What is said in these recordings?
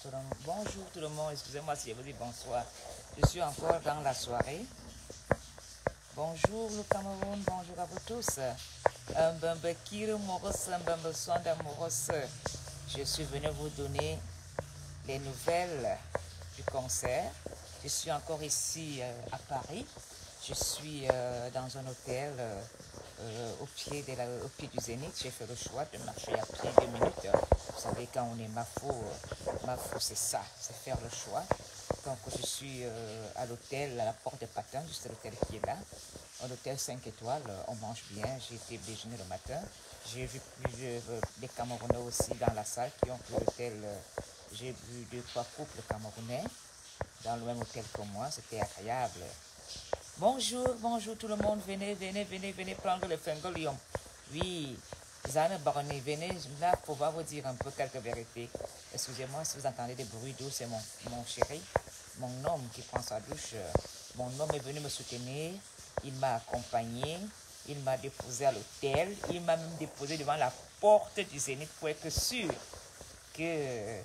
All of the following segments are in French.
Bonjour tout le monde, excusez-moi si je vous dis bonsoir. Je suis encore dans la soirée. Bonjour le Cameroun, bonjour à vous tous. Je suis venu vous donner les nouvelles du concert. Je suis encore ici à Paris. Je suis dans un hôtel au pied du Zénith. J'ai fait le choix de marcher à pied 2 minutes. Vous savez, quand on est mafo, c'est ça, c'est faire le choix. Donc je suis à l'hôtel, à la porte de Patin, juste l'hôtel qui est là. Un hôtel 5 étoiles, on mange bien. J'ai été déjeuner le matin. J'ai vu des Camerounais aussi dans la salle qui ont pris l'hôtel. J'ai vu 2-3 couples camerounais dans le même hôtel que moi. C'était agréable. Bonjour, bonjour tout le monde. Venez, venez, venez, venez prendre le fingolium. Oui, Zane Baroni, venez là pour pouvoir vous dire un peu quelques vérités. Excusez-moi si vous entendez des bruits d'eau, c'est mon chéri, mon homme qui prend sa douche. Mon homme est venu me soutenir, il m'a accompagné, il m'a déposé à l'hôtel, il m'a même déposé devant la porte du Zénith pour être sûr que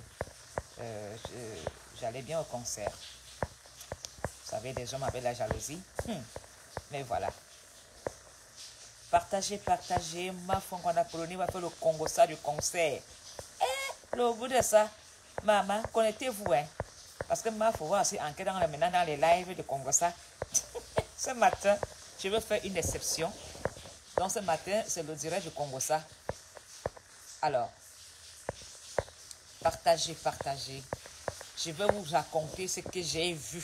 j'allais bien au concert. Vous savez, des hommes avec la jalousie. Mais voilà. Partagez, partagez. Ma femme qu'on a Polonie va faire le Congo ça du concert. Et le bout de ça, maman, connectez-vous. Hein? Parce que ma faut voir aussi maintenant dans les lives de Congo ça. Ce matin, je veux faire une exception. Donc ce matin, c'est le direct du Congo ça. Alors, partagez, partagez. Je vais vous raconter ce que j'ai vu.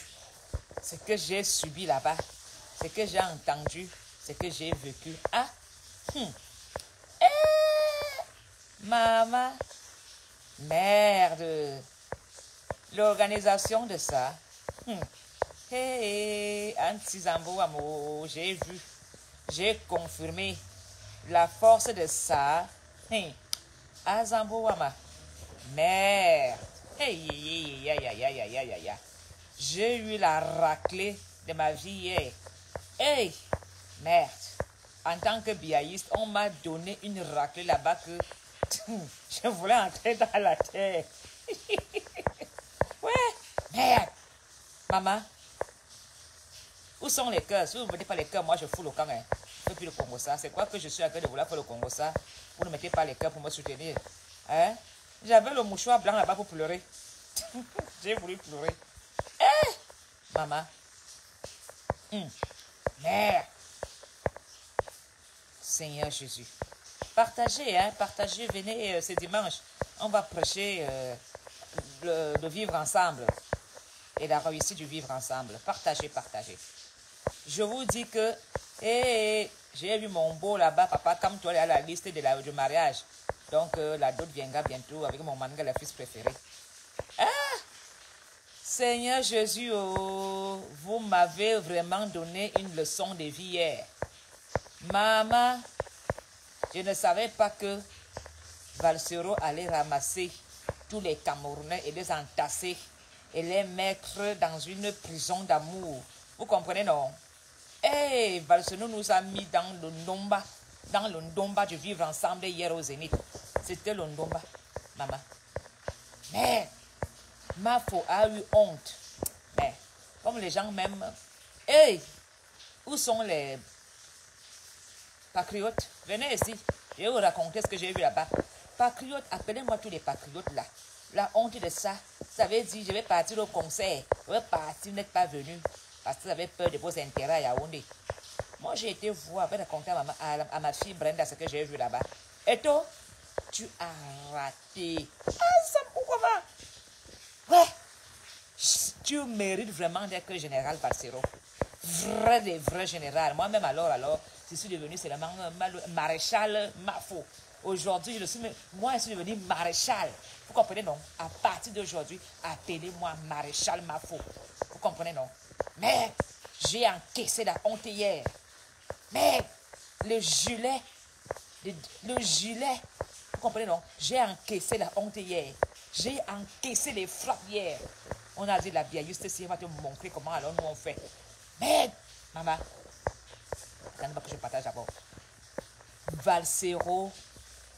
Ce que j'ai subi là-bas, ce que j'ai entendu, ce que j'ai vécu. Ah, maman, merde, l'organisation de ça. Hey, Anti-Zambo Amo, j'ai vu, j'ai confirmé la force de ça. Azambo Ama, merde. Hey, ya. J'ai eu la raclée de ma vie hier. Hey, merde. En tant que biaïste, on m'a donné une raclée là-bas que je voulais entrer dans la terre. Ouais, merde. Maman, où sont les cœurs? Si vous ne mettez pas les cœurs, moi je fous le camp. Hein. Je ne fais plus le Congo ça. C'est quoi que je suis en train de vouloir faire le Congo ça? Vous ne mettez pas les cœurs pour me soutenir. Hein? J'avais le mouchoir blanc là-bas pour pleurer. J'ai voulu pleurer. Maman. Merde. Seigneur Jésus. Partagez, hein, partagez, venez ce dimanche. On va prêcher le vivre ensemble et la réussite du vivre ensemble. Partagez, partagez. Je vous dis que j'ai vu mon beau là-bas, papa, comme toi, à la liste du mariage. Donc la dot viendra bientôt avec mon manga, le fils préféré. Seigneur Jésus, oh, vous m'avez vraiment donné une leçon de vie hier. Maman, je ne savais pas que Valsero allait ramasser tous les Camerounais et les entasser et les mettre dans une prison d'amour. Vous comprenez, non? Valsero nous a mis dans le Ndomba de vivre ensemble hier au Zénith. C'était le Ndomba, maman. Mais Mafo a eu honte. Mais, comme les gens m'aiment, où sont les patriotes? Venez ici, je vais vous raconter ce que j'ai vu là-bas. Patriotes, appelez-moi tous les patriotes là. La honte de ça, ça veut dire je vais partir au concert. Je vais partir, vous n'êtes pas venu. Parce que vous avez peur de vos intérêts à Yaoundé. Moi, j'ai été voir, je vais raconter à ma fille Brenda ce que j'ai vu là-bas. Et toi, tu as raté. Ça pourquoi va? Ouais, tu mérites vraiment d'être général Valsero. Vrai général. Moi-même alors, je suis devenu seulement maréchal Mafo. Aujourd'hui, je suis devenu maréchal. Vous comprenez, non? À partir d'aujourd'hui, appelez-moi maréchal Mafo. Vous comprenez, non? Mais j'ai encaissé la honte hier. Mais le gilet, vous comprenez, non? J'ai encaissé la honte hier. J'ai encaissé les frappes hier. On a dit la biaïste, si elle va te montrer comment alors nous on fait. Mais, maman, attends que je partage d'abord. Valsero,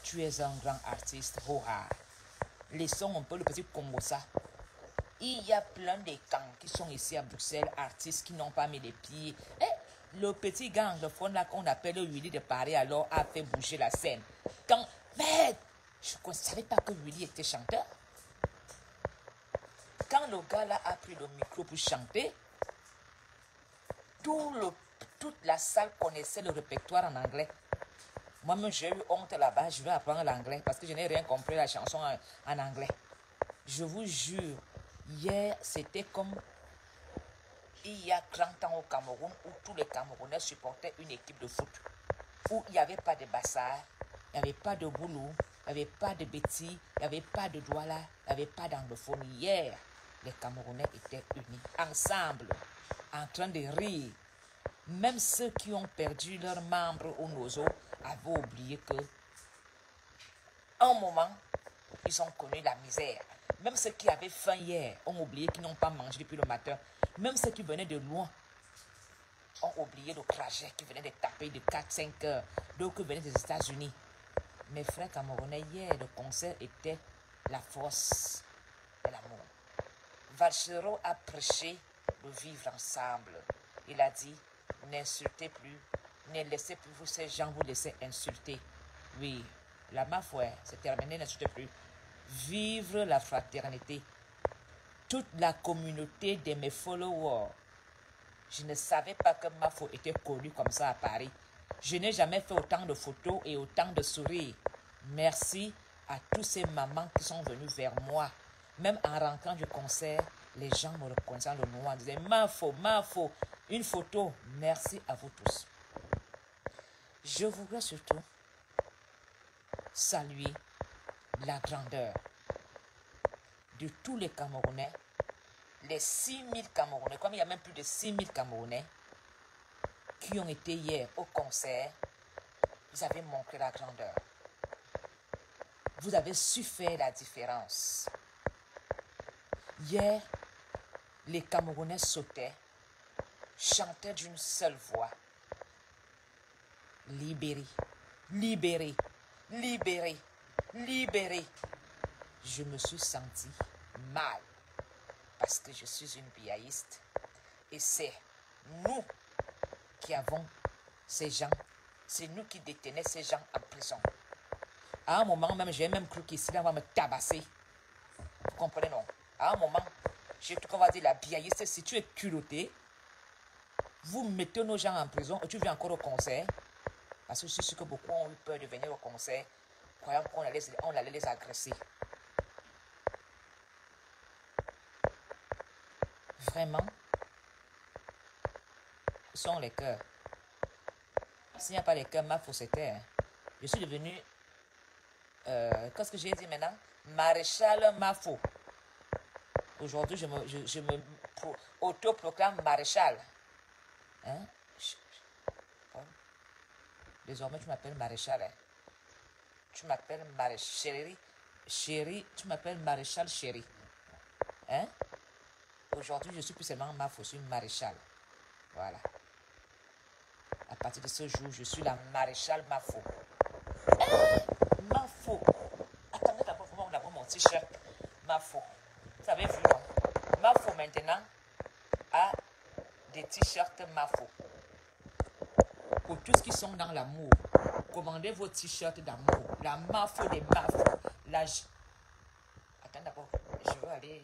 tu es un grand artiste. Laissons un peu le petit Congo ça. Il y a plein de camps qui sont ici à Bruxelles, artistes qui n'ont pas mis les pieds. Et le petit gars anglophone là qu'on appelle Willy de Paris alors a fait bouger la scène. Mais je ne savais pas que Willy était chanteur. Quand le gars là a pris le micro pour chanter, toute la salle connaissait le répertoire en anglais. Moi-même, j'ai eu honte là-bas, je vais apprendre l'anglais parce que je n'ai rien compris la chanson en anglais. Je vous jure, hier, c'était comme il y a 30 ans au Cameroun où tous les Camerounais supportaient une équipe de foot. Où il n'y avait pas de bassard, il n'y avait pas de boulot, il n'y avait pas de bêtises, il n'y avait pas de douala, il n'y avait pas d'anglophone. Hier, les Camerounais étaient unis, ensemble, en train de rire. Même ceux qui ont perdu leurs membres au nozo avaient oublié que, un moment, ils ont connu la misère. Même ceux qui avaient faim hier ont oublié qu'ils n'ont pas mangé depuis le matin. Même ceux qui venaient de loin ont oublié le trajet, qui venaient de taper de 4-5 heures, d'autres venaient des États-Unis. Mes frères camerounais, hier, le concert était la force de l'amour. Valchero a prêché le vivre ensemble. Il a dit, n'insultez plus, ne laissez plus vous ces gens vous laisser insulter. Oui, la ma foi, c'est terminé, n'insultez plus. Vivre la fraternité. Toute la communauté de mes followers. Je ne savais pas que Mafo était connu comme ça à Paris. Je n'ai jamais fait autant de photos et autant de sourires. Merci à tous ces mamans qui sont venues vers moi. Même en rentrant du concert, les gens me reconnaissaient le nom. Ils disaient Mafo, Mafo, une photo. Merci à vous tous. Je voudrais surtout saluer la grandeur de tous les Camerounais, les 6000 Camerounais, comme il y a même plus de 6000 Camerounais qui ont été hier au concert. Vous avez montré la grandeur. Vous avez su faire la différence. Hier, les Camerounais sautaient, chantaient d'une seule voix. Libéré, libéré, libéré, libéré. Je me suis senti mal parce que je suis une biaïste et c'est nous qui avons ces gens, c'est nous qui détenons ces gens en prison. À un moment même, j'ai même cru qu'ici, là, on va me tabasser. Vous comprenez, non? À un moment, j'ai cru qu'on va dire la biaïste, si tu es culotté, vous mettez nos gens en prison et tu viens encore au concert. Parce que je suis sûr que beaucoup ont eu peur de venir au concert, croyant qu'on allait les agresser. Vraiment, ce sont les cœurs. S'il n'y a pas les cœurs, ma fausseté. Je suis devenu, qu'est-ce que j'ai dit maintenant? Maréchal Mafo. Aujourd'hui, je me autoproclame maréchal. Hein? Désormais, tu m'appelles maréchal. Hein? Tu m'appelles maréchal chéri. Tu m'appelles maréchal chéri. Hein? Aujourd'hui, je suis plus seulement Mafo, je suis maréchal. Voilà. À partir de ce jour, je suis la maréchal Mafo. Mafo. Attendez d'abord, on a mon t-shirt Mafo. Vous avez vu, non? Mafo maintenant a des t-shirts Mafo. Pour tous qui sont dans l'amour, commandez vos t-shirts d'amour. La Mafo des Mafo. Attends d'abord, je veux aller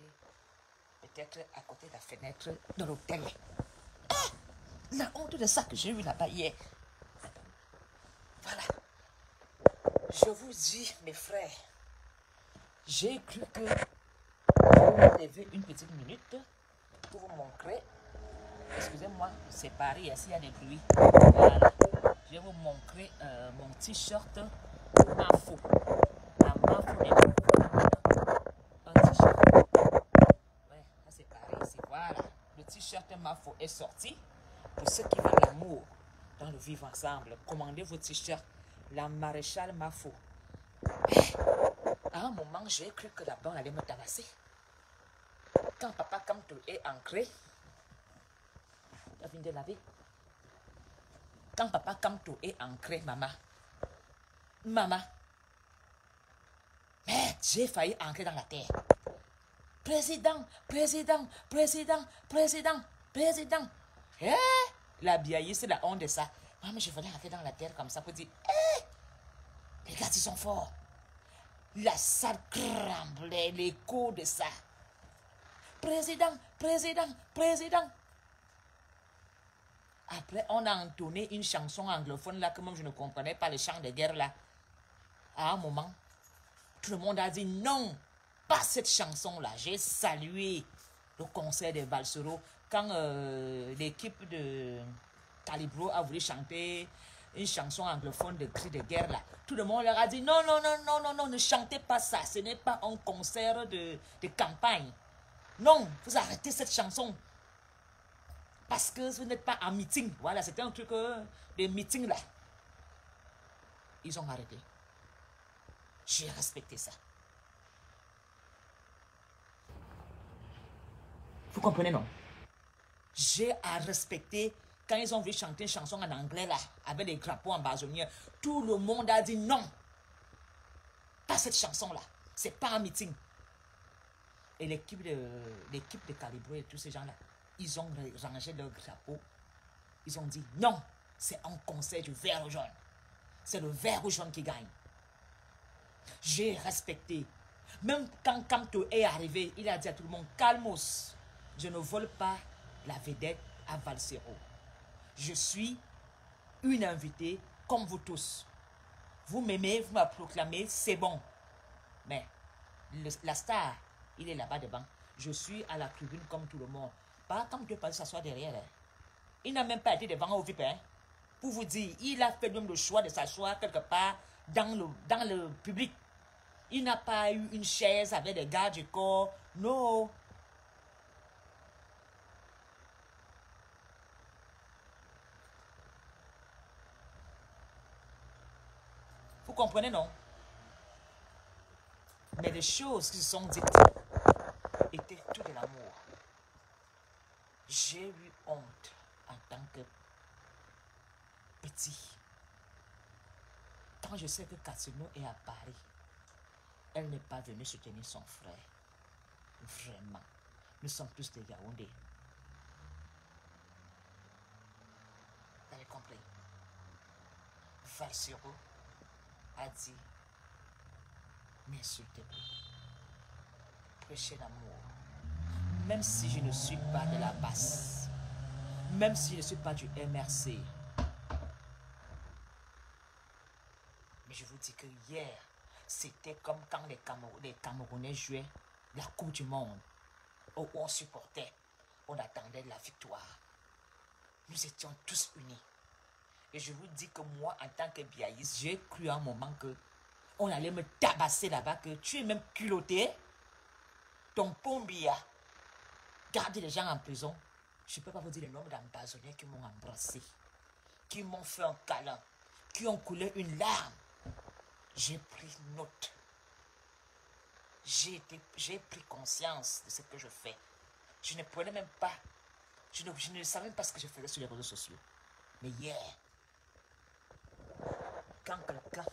peut-être à côté de la fenêtre de l'hôtel. La honte de ça que j'ai eu là-bas hier. Voilà. Je vous dis, mes frères, j'ai cru que vous avez une petite minute pour vous montrer. Excusez-moi, c'est Paris, ici il y a des bruits. Voilà. Je vais vous montrer mon t-shirt Mafo. La Mafo des un t-shirt. Ouais, ça c'est Paris ici. Voilà. Le t-shirt Mafo est sorti. Pour ceux qui veulent l'amour dans le vivre ensemble, commandez vos t-shirts. La maréchale Mafo. À un moment, j'ai cru que la banque allait me tabasser. Quand papa Kamto est ancré, tu as fini de laver. Quand papa Kamto est ancré, maman, mais j'ai failli ancrer dans la terre. président, président, président, président, président. Eh, la biaïe, c'est la honte de ça. Moi, mais je venais rentrer dans la terre comme ça pour dire, les gars, ils sont forts. La salle tremblait, l'écho de ça. Président, président, président. Après, on a entonné une chanson anglophone là que même je ne comprenais pas, le chant de guerre là. À un moment, tout le monde a dit non, pas cette chanson là. J'ai salué le concert de Valsero quand l'équipe de Calibro a voulu chanter une chanson anglophone de cri de guerre là. Tout le monde leur a dit non, non, non, non, non, non, ne chantez pas ça. Ce n'est pas un concert de campagne. Non, vous arrêtez cette chanson. Parce que vous n'êtes pas en meeting. Voilà, c'était un truc de meeting là. Ils ont arrêté. J'ai respecté ça. Vous comprenez, non? J'ai à respecter. Quand ils ont voulu chanter une chanson en anglais là, avec les drapeaux en basonnière, tout le monde a dit non. Pas cette chanson là. C'est pas un meeting. Et l'équipe de Calibro et tous ces gens là, ils ont rangé leur drapeau. Ils ont dit non, c'est un concert du vert ou jaune. C'est le vert ou jaune qui gagne. J'ai respecté. Même quand Kamto est arrivé, il a dit à tout le monde, calmos, je ne vole pas la vedette à Valsero. Je suis une invitée comme vous tous. Vous m'aimez, vous me proclamez, c'est bon. Mais la star, il est là-bas devant. Je suis à la tribune comme tout le monde. Pas comme Dieu peut s'asseoir derrière. Il n'a même pas été devant au VIP. Pour vous dire, il a fait même le choix de s'asseoir quelque part dans le public. Il n'a pas eu une chaise avec des gardes du corps. Non. Vous comprenez, non? Mais les choses qui se sont dites étaient tout de l'amour. J'ai eu honte en tant que petit. Quand je sais que Katsino est à Paris, elle n'est pas venue soutenir son frère. Vraiment. Nous sommes tous des Yaoundé. Vous avez compris? Valsero a dit, n'insultez pas. Prêchez l'amour. Même si je ne suis pas de la basse, même si je ne suis pas du MRC, mais je vous dis que hier, c'était comme quand les Camerounais jouaient la Coupe du Monde, où on supportait, on attendait la victoire. Nous étions tous unis. Et je vous dis que moi, en tant que biaïste, j'ai cru à un moment que on allait me tabasser là-bas, que tu es même culotté, ton pombia. Garder les gens en prison. Je ne peux pas vous dire le nombre d'empoisonnés qui m'ont embrassé, qui m'ont fait un câlin, qui ont coulé une larme. J'ai pris note. J'ai pris conscience de ce que je fais. Je ne prenais même pas, je ne savais même pas ce que je faisais sur les réseaux sociaux. Mais hier, quand quelqu'un,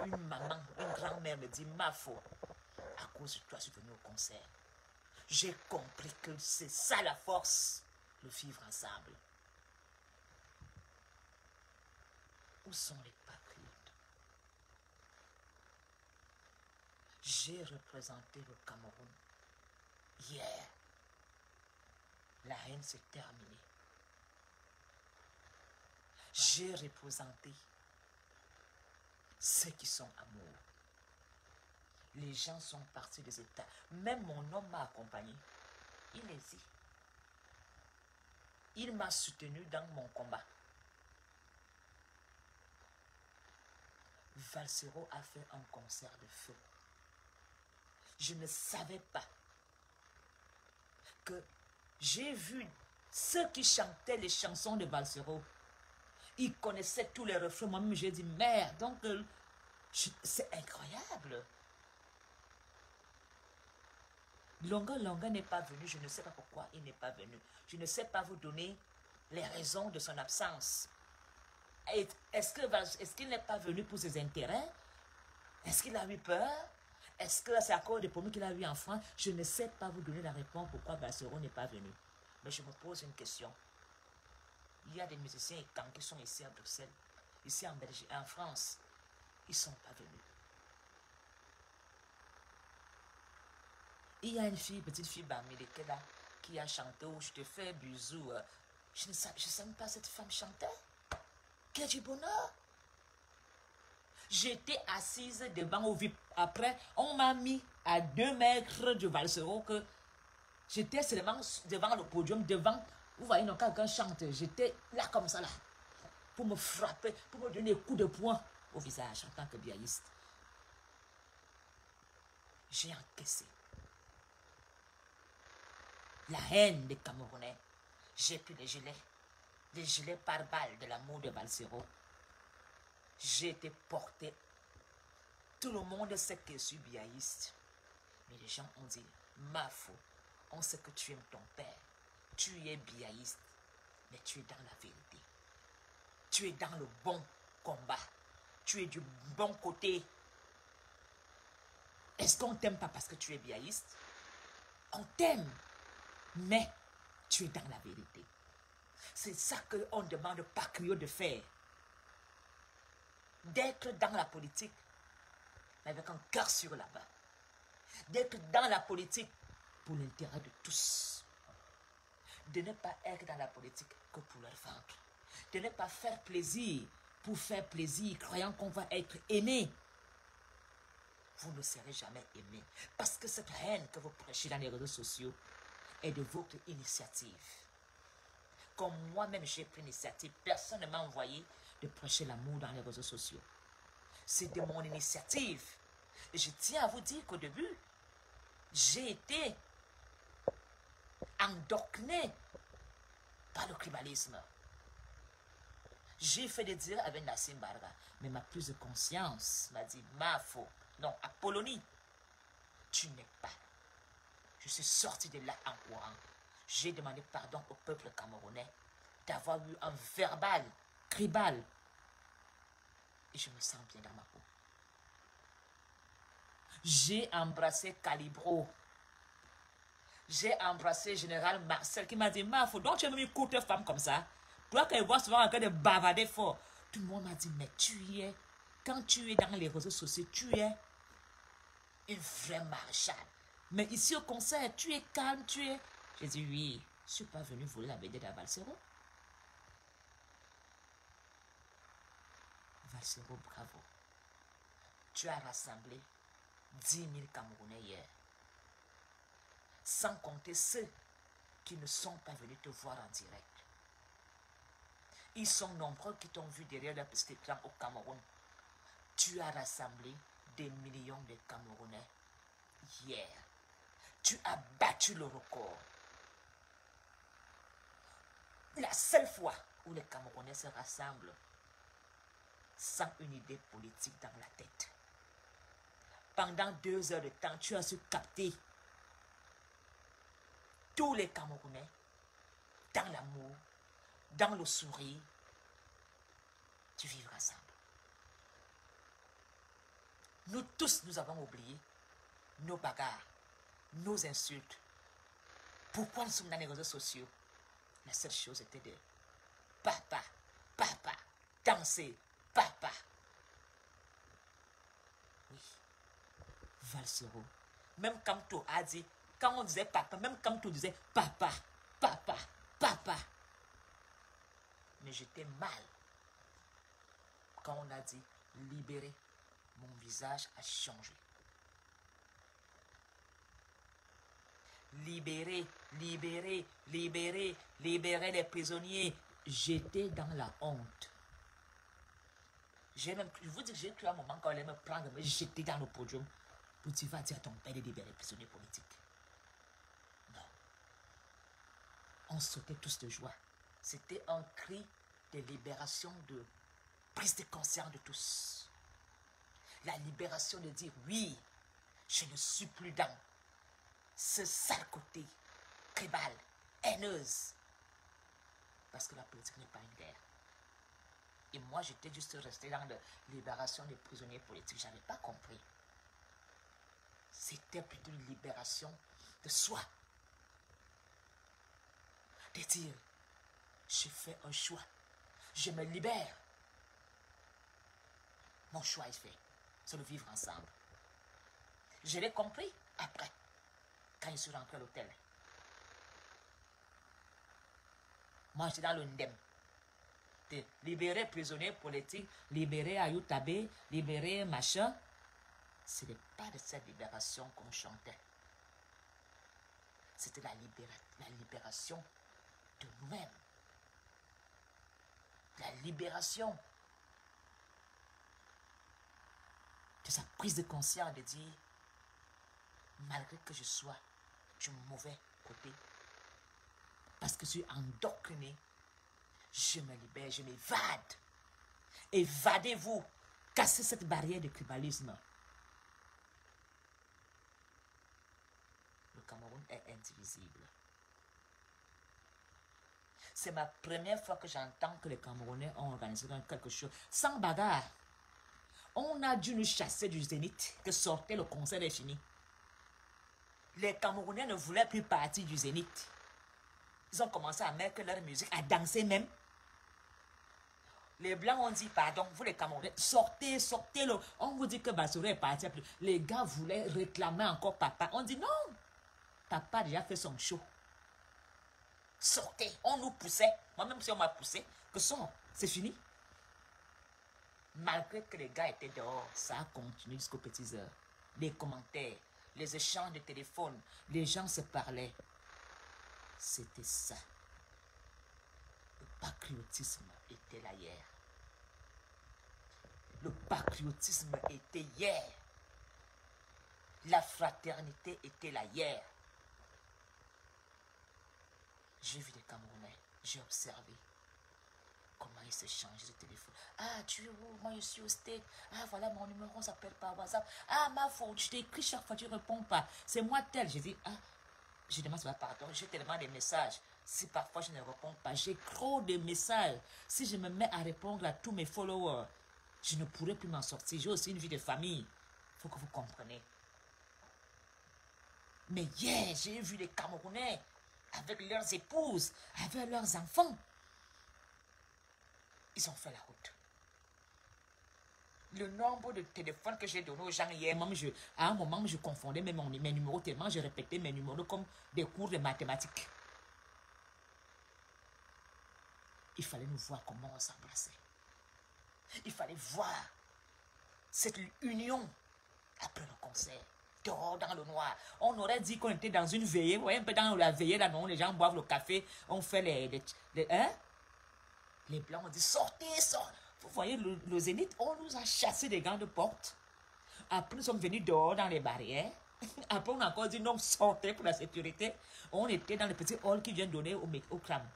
une maman, une grand-mère me dit, ma faute, à cause de toi, je suis venu au concert. J'ai compris que c'est ça la force de vivre ensemble. Où sont les patriotes? J'ai représenté le Cameroun. Hier, la haine s'est terminée. J'ai représenté ceux qui sont amour. Les gens sont partis des États. Même mon homme m'a accompagné. Il hésite. Il m'a soutenu dans mon combat. Valsero a fait un concert de feu. Je ne savais pas que j'ai vu ceux qui chantaient les chansons de Valsero. Ils connaissaient tous les refrains. Moi-même, j'ai dit, merde, donc c'est incroyable. Longa n'est pas venu, je ne sais pas pourquoi il n'est pas venu. Je ne sais pas vous donner les raisons de son absence. Est-ce qu'il n'est pas venu pour ses intérêts? Est-ce qu'il a eu peur? Est-ce que c'est à cause des problèmes qu'il a eu en France? Je ne sais pas vous donner la réponse pourquoi Balsero n'est pas venu. Mais je me pose une question. Il y a des musiciens et qui sont ici à Bruxelles, ici en Belgique, en France. Ils ne sont pas venus. Il y a une fille, petite fille Bamileke là, qui a chanté où je te fais bisous. Je ne sais même pas cette femme chantait. Quel du bonheur! J'étais assise devant au VIP. Après, on m'a mis à 2 mètres du Balsero que j'étais seulement devant le podium, devant. Vous voyez, quand quelqu'un chante, j'étais là comme ça là. Pour me frapper, pour me donner des coups de poing au visage en tant que biaïste. J'ai encaissé la haine des Camerounais. J'ai pris les gilets par balles de l'amour de Balsero. J'ai été porté. Tout le monde sait que je suis biaïste. Mais les gens ont dit, Mafo, on sait que tu aimes ton père. Tu es biaïste. Mais tu es dans la vérité. Tu es dans le bon combat. Tu es du bon côté. Est-ce qu'on t'aime pas parce que tu es biaïste? On t'aime. Mais tu es dans la vérité. C'est ça qu'on demande aux patriotes de faire. D'être dans la politique, mais avec un cœur sur la main. D'être dans la politique pour l'intérêt de tous. De ne pas être dans la politique que pour leur ventre. De ne pas faire plaisir pour faire plaisir, croyant qu'on va être aimé. Vous ne serez jamais aimé. Parce que cette haine que vous prêchez dans les réseaux sociaux est de votre initiative. Comme moi-même j'ai pris l'initiative, personne ne m'a envoyé de prêcher l'amour dans les réseaux sociaux. C'est de mon initiative. Et je tiens à vous dire qu'au début, j'ai été endoctriné par le tribalisme. J'ai fait des dires avec Nassim Barga, mais ma prise de conscience m'a dit, Mafo, non, Apollonie, tu n'es pas. Je suis sorti de là en courant. J'ai demandé pardon au peuple camerounais d'avoir eu un verbal tribal. Et je me sens bien dans ma peau. J'ai embrassé Calibro. J'ai embrassé Général Marcel qui m'a dit, Mafo, donc tu es même une courte femme comme ça. Toi, quand je vois souvent en train de bavarder fort, tout le monde m'a dit, mais tu es, quand tu es dans les réseaux sociaux, tu es une vraie maréchale. Mais ici au concert, tu es calme, tu es... J'ai dit, oui, je ne suis pas venu voler la BD de Balsero. Balsero, bravo. Tu as rassemblé 10 000 Camerounais hier. Sans compter ceux qui ne sont pas venus te voir en direct. Ils sont nombreux qui t'ont vu derrière leur petit écran au Cameroun. Tu as rassemblé des millions de Camerounais hier. Tu as battu le record. La seule fois où les Camerounais se rassemblent sans une idée politique dans la tête. Pendant 2 heures de temps, tu as su capter tous les Camerounais dans l'amour, dans le sourire, tu vivras ensemble. Nous tous, nous avons oublié nos bagarres, nos insultes. Pourquoi nous sommes dans les réseaux sociaux? La seule chose était de papa, papa, danser, papa. Oui, Balsero. Même Kamto a dit, quand on disait papa, même Kamto disait papa, papa, papa. Mais j'étais mal quand on a dit libérer. Mon visage a changé. Libérer, libérer, libérer, libérer les prisonniers. J'étais dans la honte. Je vous dis que j'ai cru à un moment quand elle allait me prendre, me jeter dans le podium pour tu vas dire à ton père de libérer les prisonniers politiques. Non. On sautait tous de joie. C'était un cri de libération, de prise de conscience de tous. La libération de dire oui, je ne suis plus dans ce sale côté, tribal, haineuse. Parce que la politique n'est pas une guerre. Et moi, j'étais juste resté dans la libération des prisonniers politiques. Je n'avais pas compris. C'était plutôt une libération de soi. De dire, je fais un choix. Je me libère. Mon choix est fait. C'est de vivre ensemble. Je l'ai compris après, quand je suis rentré à l'hôtel. Moi, j'étais dans le ndem. De libérer prisonniers politiques, libérer Ayoutabé, libérer machin. Ce n'est pas de cette libération qu'on chantait. C'était la libération de nous-mêmes. La libération de sa prise de conscience de dire, malgré que je sois du mauvais côté, parce que je suis endoctriné, je me libère, je m'évade. Évadez-vous, cassez cette barrière de tribalisme. Le Cameroun est indivisible. C'est ma première fois que j'entends que les Camerounais ont organisé quelque chose sans bagarre. On a dû nous chasser du Zénith, que sortait le concert est fini. Les Camerounais ne voulaient plus partir du Zénith. Ils ont commencé à mettre leur musique, à danser même. Les Blancs ont dit, pardon, vous les Camerounais, sortez, sortez-le. On vous dit que Bassirou est parti. Les gars voulaient réclamer encore papa. On dit non, papa a déjà fait son show. Sortez, on nous poussait. Moi-même, si on m'a poussé, que sort, c'est fini. Malgré que les gars étaient dehors, ça a continué jusqu'aux petites heures. Les commentaires, les échanges de téléphone, les gens se parlaient. C'était ça. Le patriotisme était là hier. Le patriotisme était hier. La fraternité était là hier. J'ai vu des Camerounais, j'ai observé comment ils s'échangent de téléphone. Ah, tu es où? Moi, je suis au State. Ah, voilà mon numéro, on s'appelle par WhatsApp. Ah, ma faute, je t'ai écrit chaque fois, tu ne réponds pas. C'est moi tel. J'ai dit, ah, je demande pardon, j'ai tellement de messages. Si parfois je ne réponds pas, j'ai trop de messages. Si je me mets à répondre à tous mes followers, je ne pourrai plus m'en sortir. J'ai aussi une vie de famille. Il faut que vous compreniez. Mais hier, j'ai vu les Camerounais avec leurs épouses, avec leurs enfants. Ils ont fait la route. Le nombre de téléphones que j'ai donné aux gens hier, même à un moment, je confondais même mes numéros tellement je répétais mes numéros comme des cours de mathématiques. Il fallait nous voir comment on s'embrassait. Il fallait voir cette union après le concert. Dehors dans le noir. On aurait dit qu'on était dans une veillée. Vous voyez un peu dans la veillée là, non, les gens boivent le café. On fait les Blancs ont dit sortez, sortez. Vous voyez le Zénith, on nous a chassé des grands de porte. Après, nous sommes venus dehors dans les barrières. Après, on a encore dit non, sortez pour la sécurité. On était dans le petit hall qui vient donner au cram.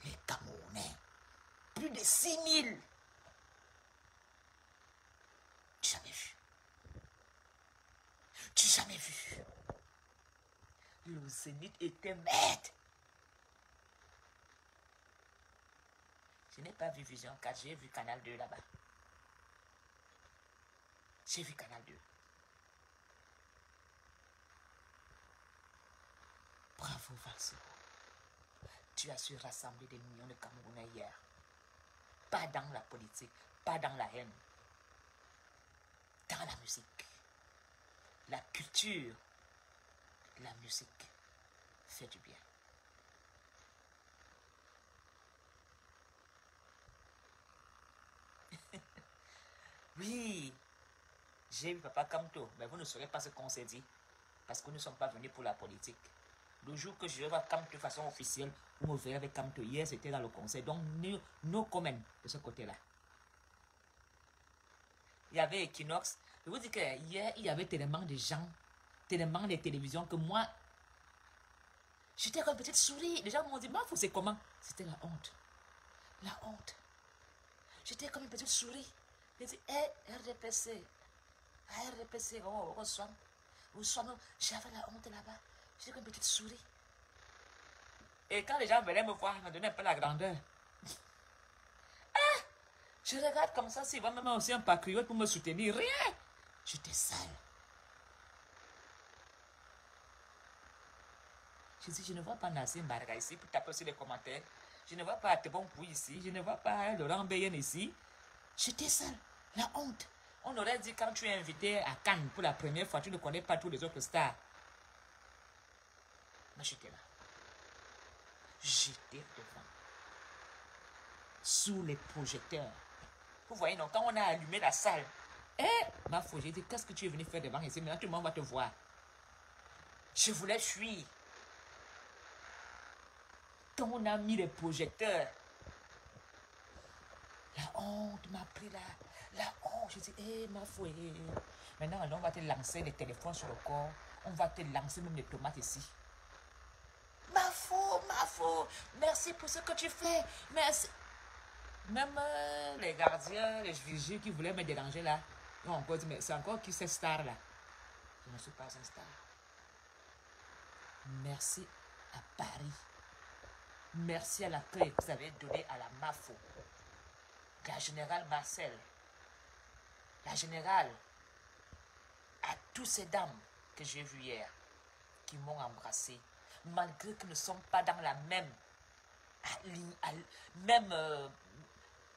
Les Camerounais, plus de 6000. Jamais vu. Tu jamais vu. Le Zénith était maître. Je n'ai pas vu Vision 4, j'ai vu Canal 2 là-bas. J'ai vu Canal 2. Bravo Valsero. Tu as su rassembler des millions de Camerounais hier. Pas dans la politique, pas dans la haine. Dans la musique. La culture, la musique fait du bien. Oui, j'ai vu Papa Kamto, mais vous ne saurez pas ce qu'on s'est dit, parce que nous ne sommes pas venus pour la politique. Le jour que je vais voir Kamto de façon officielle, vous me verrez avec Kamto. Hier, c'était dans le conseil, donc no comment de ce côté-là. Il y avait Equinox. Je vous dis que hier, il y avait tellement de gens, tellement de télévisions que moi, j'étais comme une petite souris. Les gens m'ont dit, Mafou, c'est comment? C'était la honte. La honte. J'étais comme une petite souris. J'ai dit, RDPC. RDPC, oh, reçois. J'avais la honte là-bas. J'étais comme une petite souris. Et quand les gens venaient me voir, ils me donnaient un peu la grandeur. Je regarde comme ça, s'il va même aussi un patriote pour me soutenir. Rien. J'étais sale. Je dis, je ne vois pas Nassim Barga ici pour taper sur les commentaires. Je ne vois pas Tebon Pou ici. Je ne vois pas Laurent Beyen ici. J'étais seule. La honte. On aurait dit quand tu es invité à Cannes pour la première fois, tu ne connais pas tous les autres stars. Mais j'étais là. J'étais devant. Sous les projecteurs. Vous voyez, donc, quand on a allumé la salle, ma foi, j'ai dit, qu'est-ce que tu es venu faire devant ici? Maintenant, tout le monde va te voir. Je voulais fuir. Quand on a mis les projecteurs, la honte m'a pris là. La honte. Je dis, ma foi. Maintenant, on va te lancer les téléphones sur le corps. On va te lancer même les tomates ici. Ma foi. Merci pour ce que tu fais. Merci. Même les gardiens, les vigiles qui voulaient me déranger là, ils ont encore dit, mais c'est encore qui cette star là? Je ne suis pas un star. Merci à Paris. Merci à l'accueil que vous avez donné à la MAFO. La générale Marcel. La générale. À toutes ces dames que j'ai vues hier. Qui m'ont embrassé. Malgré qu'ils ne sont pas dans la même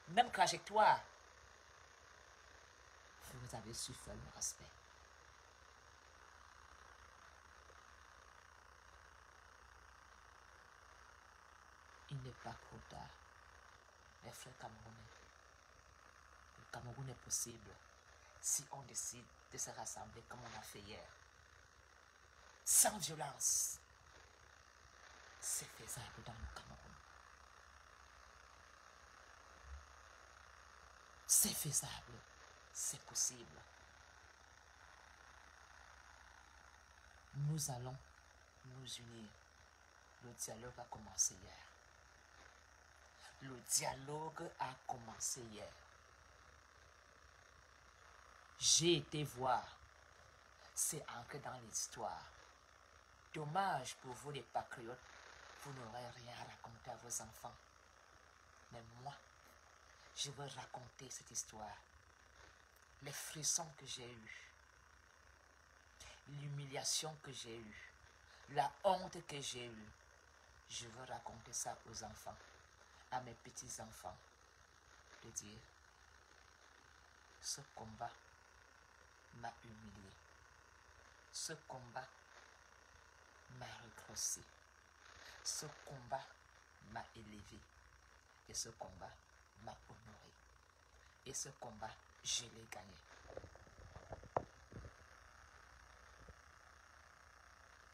même trajectoire. Vous avez su faire le respect. Il n'est pas trop tard. Mes frères camerounais, le Cameroun est possible si on décide de se rassembler comme on a fait hier. Sans violence. C'est faisable dans le Cameroun. C'est faisable. C'est possible. Nous allons nous unir. Le dialogue a commencé hier. Le dialogue a commencé hier. J'ai été voir. C'est ancré dans l'histoire. Dommage pour vous les patriotes, vous n'aurez rien à raconter à vos enfants. Mais moi, je veux raconter cette histoire. Les frissons que j'ai eus. L'humiliation que j'ai eue. La honte que j'ai eue. Je veux raconter ça aux enfants. À mes petits-enfants. De dire, ce combat m'a humilié. Ce combat m'a regressé. Ce combat m'a élevé. Et ce combat m'a honoré. Et ce combat, je l'ai gagné.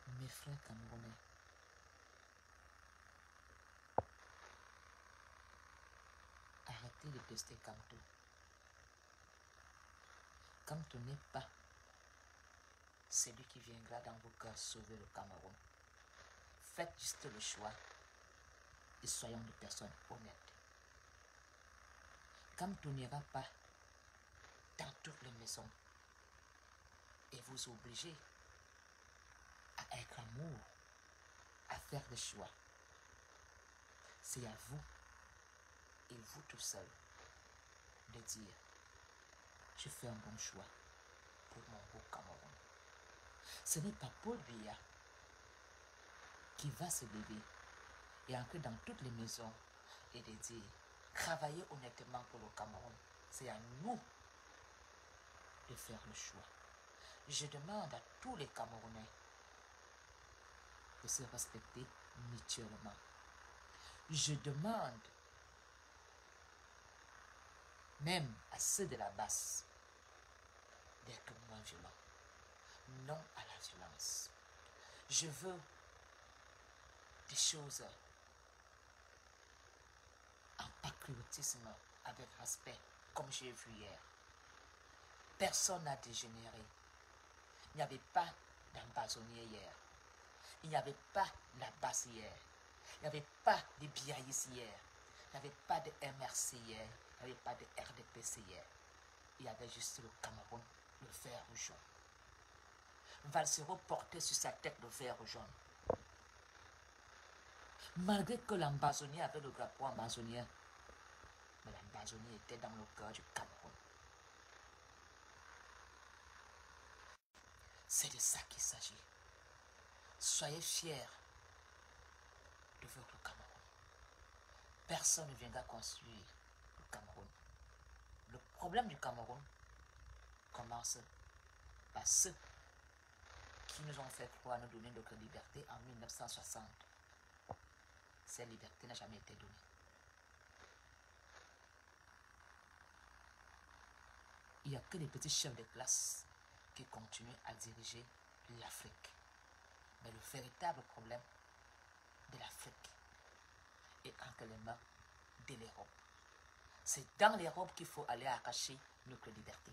Mes frères camerounais, arrêtez de tester Kamto. Kamto n'est pas celui qui viendra dans vos cœurs sauver le Cameroun. Faites juste le choix et soyons des personnes honnêtes. Kamto n'ira pas dans toutes les maisons et vous obligez à être amour, à faire des choix. C'est à vous et vous tout seul de dire, je fais un bon choix pour mon beau Cameroun. Ce n'est pas Paul Biya qui va se lever et entrer dans toutes les maisons et de dire, travaillez honnêtement pour le Cameroun. C'est à nous de faire le choix. Je demande à tous les Camerounais de se respecter mutuellement. Je demande même à ceux de la basse d'être moins violents. Non à la violence. Je veux des choses en patriotisme, avec respect, comme j'ai vu hier. Personne n'a dégénéré. Il n'y avait pas d'ambazonnier hier. Il n'y avait pas la basse hier. Il n'y avait pas de Biaïs hier. Il n'y avait pas de MRC hier. Il n'y avait pas de RDPC hier. Il y avait juste le Cameroun, le vert jaune. Valsero portait sur sa tête le vert jaune. Malgré que l'ambazonnier avait le drapeau ambazonnien, mais l'ambazonnier était dans le cœur du Cameroun. C'est de ça qu'il s'agit. Soyez fiers de votre Cameroun. Personne ne viendra construire le Cameroun. Le problème du Cameroun commence par ceux qui nous ont fait croire nous donner notre liberté en 1960. Cette liberté n'a jamais été donnée. Il n'y a que les petits chefs de classe qui continuent à diriger l'Afrique. Mais le véritable problème de l'Afrique est entre les mains de l'Europe. C'est dans l'Europe qu'il faut aller arracher notre liberté.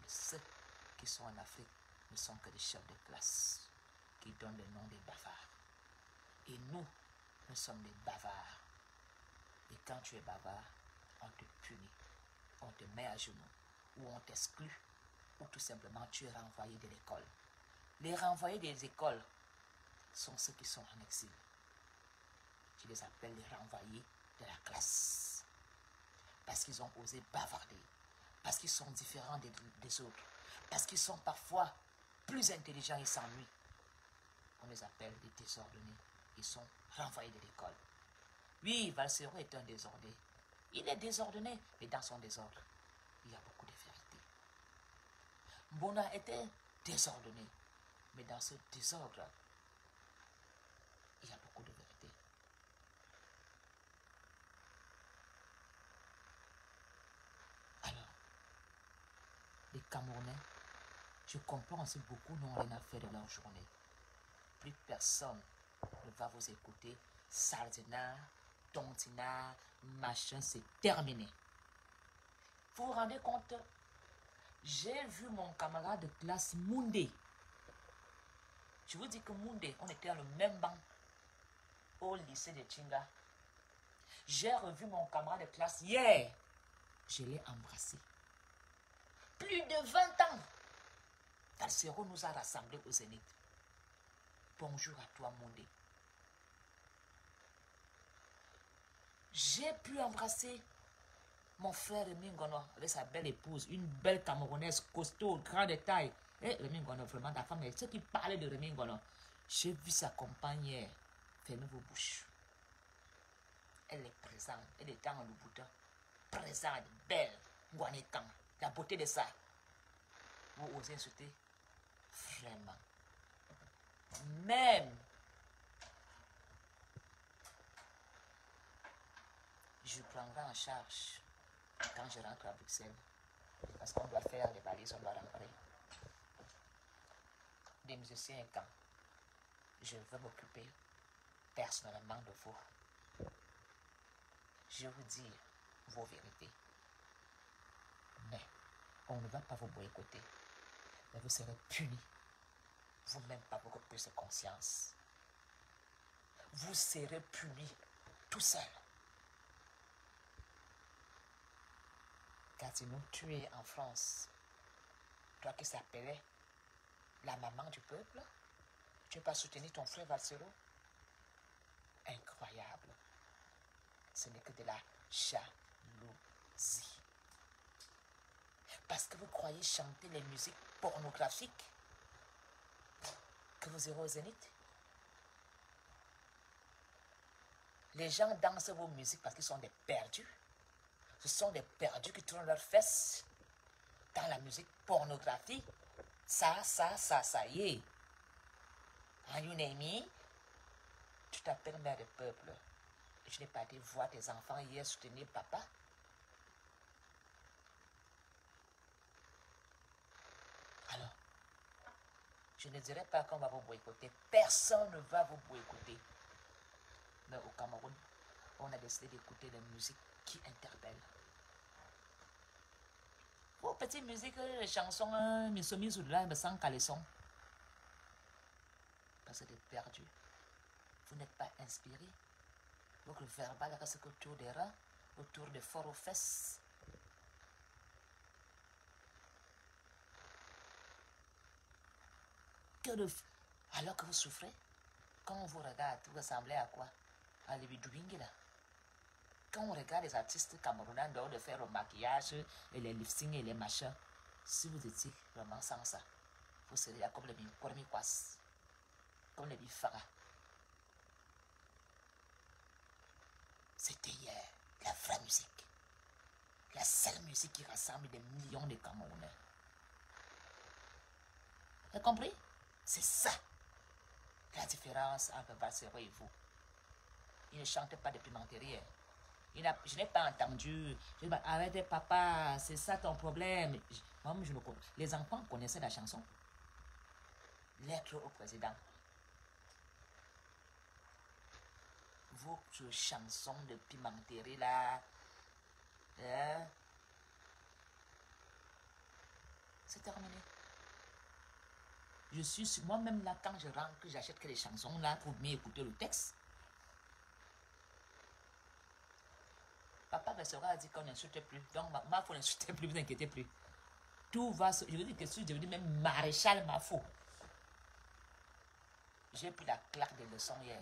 Ceux qui sont en Afrique ne sont que des chefs de classe qui donnent le nom des bavards. Et nous sommes des bavards. Et quand tu es bavard, on te punit, on te met à genoux, ou on t'exclut, ou tout simplement tu es renvoyé de l'école. Les renvoyés des écoles sont ceux qui sont en exil. Je les appelle les renvoyés de la classe. Parce qu'ils ont osé bavarder. Parce qu'ils sont différents des autres. Parce qu'ils sont parfois plus intelligents et s'ennuient. On les appelle des désordonnés. Ils sont renvoyés de l'école. Oui, Valsero est un désordonné. Il est désordonné, mais dans son désordre, il y a beaucoup de vérité. Mbona était désordonné, mais dans ce désordre, il y a beaucoup de vérité. Alors, les Camerounais, je comprends aussi beaucoup n'ont rien à faire de leur journée. Plus personne ne va vous écouter. Sardinard, tontinard, machin, c'est terminé. Vous vous rendez compte? J'ai vu mon camarade de classe Moundé. Je vous dis que Moundé, on était dans le même banc au lycée de Tinga. J'ai revu mon camarade de classe hier. Je l'ai embrassé. Plus de 20 ans. Valsero nous a rassemblés au Zénith. Bonjour à toi, Moundé. J'ai pu embrasser mon frère Rémi Ngono avec sa belle épouse, une belle Camerounaise costaud, grande taille. Et Rémi Ngono, vraiment, la femme, ceux qui parlaient de Rémi Ngono, j'ai vu sa compagne hier. Fermez vos bouches. Elle est présente, elle est dans le bouton. Présente, belle, Ngouanékan, la beauté de ça. Vous osez insulter? Vraiment. Même. Je prendrai en charge quand je rentre à Bruxelles. Parce qu'on doit faire les valises, on doit rentrer. Des musiciens et quand je veux m'occuper personnellement de vous. Je vous dis vos vérités. Mais on ne va pas vous boycotter. Mais vous serez punis. Vous-même par votre plus de conscience. Vous serez punis tout seul. Casino, tu es en France. Toi qui s'appelais la maman du peuple, tu n'as pas soutenu ton frère Valsero? Incroyable. Ce n'est que de la jalousie. Parce que vous croyez chanter les musiques pornographiques que vous irez au Zénith. Les gens dansent vos musiques parce qu'ils sont des perdus. Ce sont des perdus qui tournent leurs fesses dans la musique pornographie. Ça y est. And you name me, tu t'appelles mère de peuple. Je n'ai pas été voir tes enfants hier soutenir papa. Alors, je ne dirais pas qu'on va vous boycotter. Personne ne va vous boycotter. Mais au Cameroun, on a décidé d'écouter des musiques qui interpellent. Vos petites musiques, les chansons, mes soumises ou là, me sans caleçon. Parce que vous êtes perdus. Vous n'êtes pas inspiré. Votre verbal reste autour des reins, autour des forts aux fesses. Alors que vous souffrez, quand on vous regarde, vous ressemblez à quoi? À l'Ibidouingi là. Quand on regarde les artistes camerounais dehors de faire le maquillage et les lip-sync et les machins, si vous étiez vraiment sans ça, vous seriez comme le Mimikwas. comme les Bifara. C'était hier la vraie musique. La seule musique qui rassemble des millions de Camerounais. Vous avez compris? C'est ça la différence entre Bassero et vous. Il ne chante pas de pimenterie. Je n'ai pas entendu. Je dis, arrête papa, c'est ça ton problème. Moi, je ne connais. Les enfants connaissaient la chanson. Lettre au président. Votre chanson de pimenterie là. Hein? C'est terminé. Je suis moi-même là quand je rentre, que j'achète que les chansons là pour mieux écouter le texte. Papa Bessera a dit qu'on n'insultait plus. Donc, ma faut n'insulter plus, vous inquiétez plus. Tout va se... Je veux dire que je suis devenu même maréchal Mafo. J'ai pris la claque des leçons hier.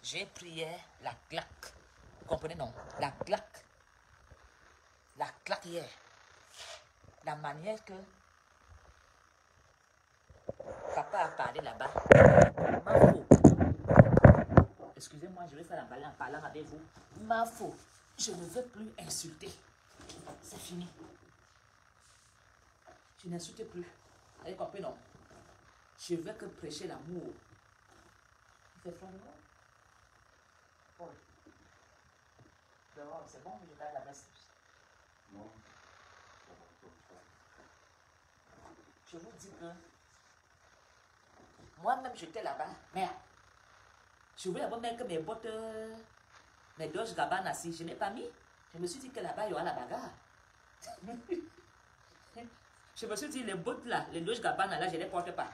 J'ai pris hier la claque. Vous comprenez, non? La claque. La claque hier. La manière que papa a parlé là-bas. Mafo. Excusez-moi, je vais faire l'emballer en parlant avec vous. Mafo, je ne veux plus insulter. C'est fini. Je n'insulte plus. Vous avez compris, non? Je veux que prêcher l'amour. Il fait froid dehors? Paul. Dehors, c'est bon, je vais la veste. Non. Je vous dis que moi-même, j'étais là-bas. Merde. Je voulais avoir même que mes bottes, mes Dolce Gabbana assis. Je n'ai pas mis. Je me suis dit que là-bas, il y aura la bagarre. Je me suis dit, les bottes là, les Dolce Gabbana là, je ne les porte pas.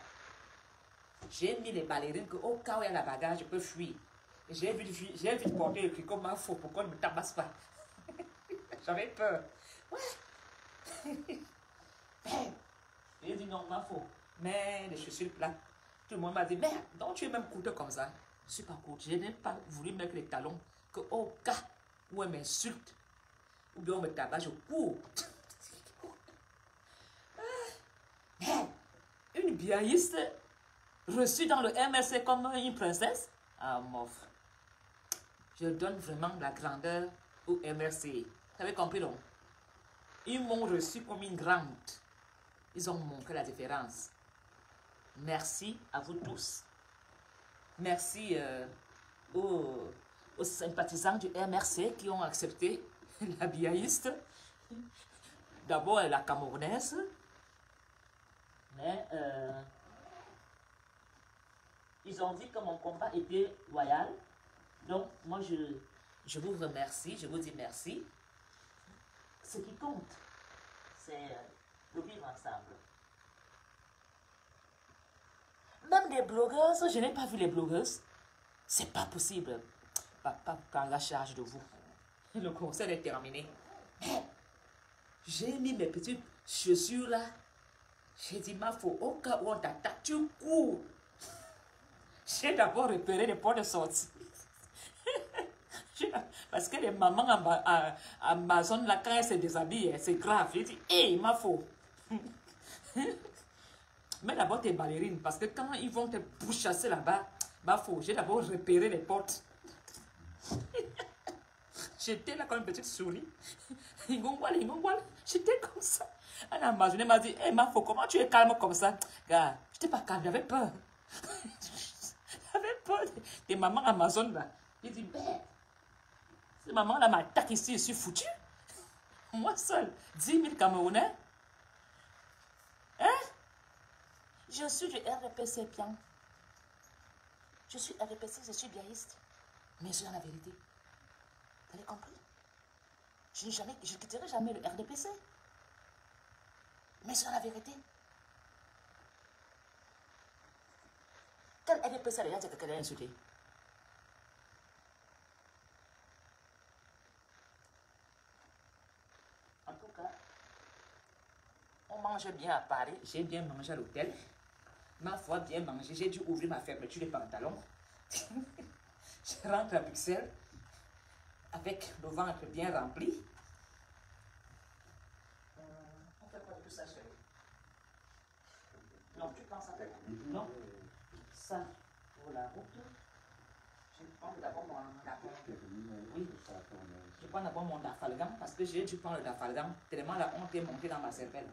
J'ai mis les ballerines que au cas où il y a la bagarre, je peux fuir. J'ai vu porter le tricot ma faux pour qu'on ne me tabasse pas. J'avais peur. Ouais. J'ai dit non, ma faux. Mais les chaussures plates. Tout le monde m'a dit, merde, donc tu es même coûteux comme ça. Je ne suis pas coûteux. Je n'ai pas voulu mettre les talons que au cas où elle m'insulte ou bien on me tabasse, je cours. Une biaïste reçue dans le MRC comme une princesse. Ah, mon frère. Je donne vraiment la grandeur au MRC. Vous avez compris, non? Ils m'ont reçu comme une grande. Ils ont montré la différence. Merci à vous tous. Merci aux sympathisants du MRC qui ont accepté la biaïste. D'abord, la Camerounaise. Mais ils ont dit que mon combat était loyal. Donc, moi, je vous remercie. Je vous dis merci. Ce qui compte, c'est de vivre ensemble. Même des blogueuses, je n'ai pas vu les blogueuses. C'est pas possible. Papa prend la charge de vous. Le concert est terminé. J'ai mis mes petites chaussures là. J'ai dit, ma faut au cas où on t'attaque, tu cours. J'ai d'abord repéré les portes de sortie. Parce que les mamans à Amazon, là, quand elles se déshabillent, c'est grave. J'ai dit, hé, ma faut. Mets d'abord tes ballerines, parce que quand ils vont te pourchasser là-bas, ma faut, j'ai d'abord repéré les portes. J'étais là comme une petite souris. J'étais comme ça. Un Amazonien m'a dit, hé, ma faut, comment tu es calme comme ça? Gars, je n'étais pas calme, j'avais peur. J'avais peur des mamans Amazon là. J'ai dit, merde. Ces mamans là m'attaquent ici, je suis foutu. Moi seul, 10 000 Camerounais. Hein? Je suis du RPC bien. Je suis RPC, je suis biaïste. Mais je suis dans la vérité. Vous avez compris? Je ne quitterai jamais le RDPC. Mais c'est dans la vérité. Quel RDPC a déjà dit que quelqu'un a insulté? En tout cas, on mange bien à Paris. J'ai bien mangé à l'hôtel. Ma foi, bien mangé. J'ai dû ouvrir ma fermeture des pantalons. Je rentre à Bruxelles avec le ventre bien rempli. On fait quoi de tout ça, chérie? Non. Non, tu prends ça. Non. Ça, pour la route. Je prends d'abord mon oui. Je prends d'abord mon dafalgam parce que j'ai dû prendre le dafalgam tellement la honte est montée dans ma cervelle.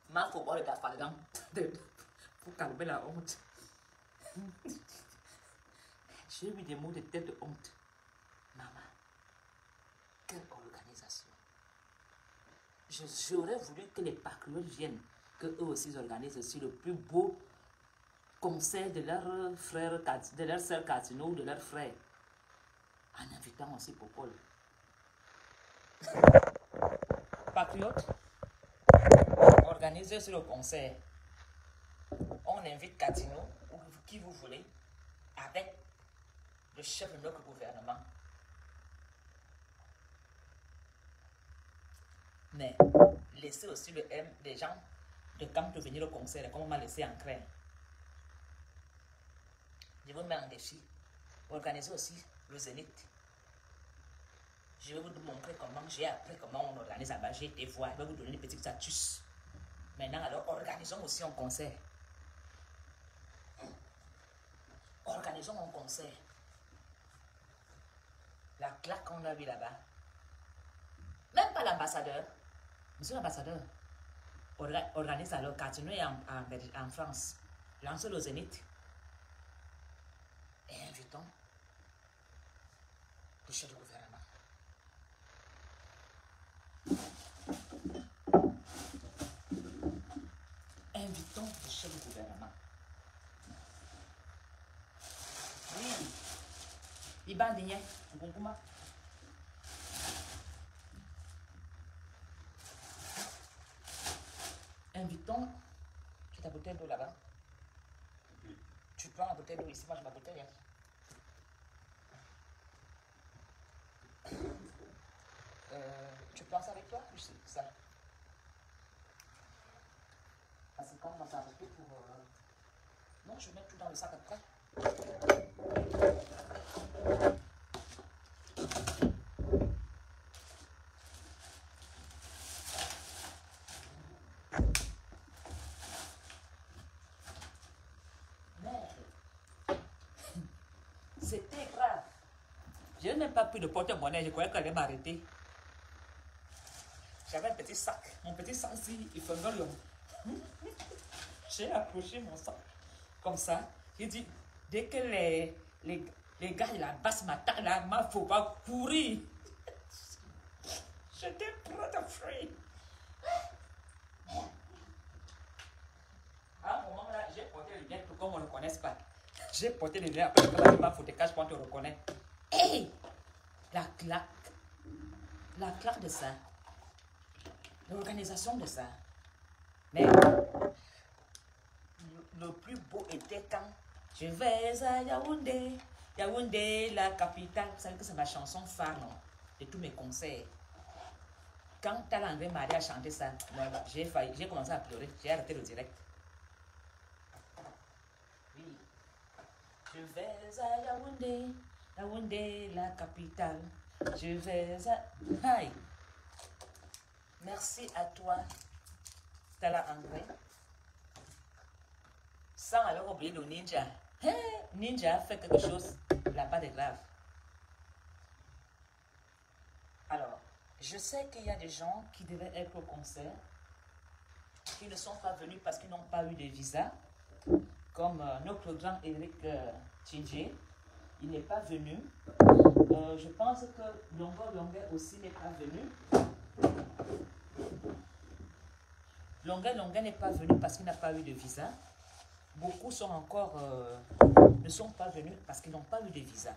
Mais il faut boire le dafalgam pour calmer la honte. J'ai eu des mots de tête de honte. Maman, quelle organisation. J'aurais voulu que les patriotes viennent, qu'eux aussi organisent aussi le plus beau concert de leurs frères, de leurs sœurs Catino ou de leurs frères, en invitant aussi Popol. Patriotes, organisez aussi le concert. On invite Catino, ou qui vous voulez, avec le chef de notre gouvernement. Mais laissez aussi le M des gens de Camp venir au concert, comme on m'a laissé en crainte. Je vous mets en défi. Organisez aussi le Zénith. Je vais vous montrer comment j'ai appris comment on organise là-bas. J'ai été voir, je vais vous donner des petites astuces. Maintenant, alors, organisons aussi un concert. Organisons un concert. La claque qu'on a vue là-bas. Même pas l'ambassadeur. Monsieur l'ambassadeur, organise alors Catino en France. Lancez le Zénith. Et invitons le chef du gouvernement. Invitons le chef du gouvernement. Oui. Iban Digné, Nkoukouma. Invitons. Tu as ta bouteille d'eau là-bas. Tu prends la bouteille d'eau ici, moi j'ai ma bouteille. Tu prends ça avec toi? Je sais ça. Parce que quand on s'en pour... Non, je vais mettre tout dans le sac après. C'était grave. Je n'ai même pas pris de porte-monnaie, je croyais qu'elle allait m'arrêter. J'avais un petit sac, mon petit sac ici, il fait un lion. J'ai approché mon sac comme ça. J'ai dit, dès que les gars de la basse m'attaquent là, il ne faut pas courir. J'étais prêt à fuir. À un moment là, j'ai porté les lunettes pour qu'on ne me reconnaisse pas. J'ai porté les lunettes, après je ma photo cache pour qu'on te reconnaisse. Hey! La claque de ça. L'organisation de ça. Mais le plus beau était quand je vais à Yaoundé. Yaoundé, la capitale. Vous savez que c'est ma chanson phare, non? De tous mes concerts. Quand Talangé Marie a chanté ça, j'ai commencé à pleurer. J'ai arrêté le direct. Oui. Je vais à Yaoundé. Yaoundé, la capitale. Je vais à... Hi. Merci à toi, Tala André. Sans alors oublier le ninja. Hey, ninja a fait quelque chose là-bas de grave. Alors, je sais qu'il y a des gens qui devaient être au concert, qui ne sont pas venus parce qu'ils n'ont pas eu de visa, comme notre grand Eric Tchindjé. Il n'est pas venu. Je pense que Longuet aussi n'est pas venu. Longuet n'est pas venu parce qu'il n'a pas eu de visa. Beaucoup sont encore, ne sont pas venus parce qu'ils n'ont pas eu de visa.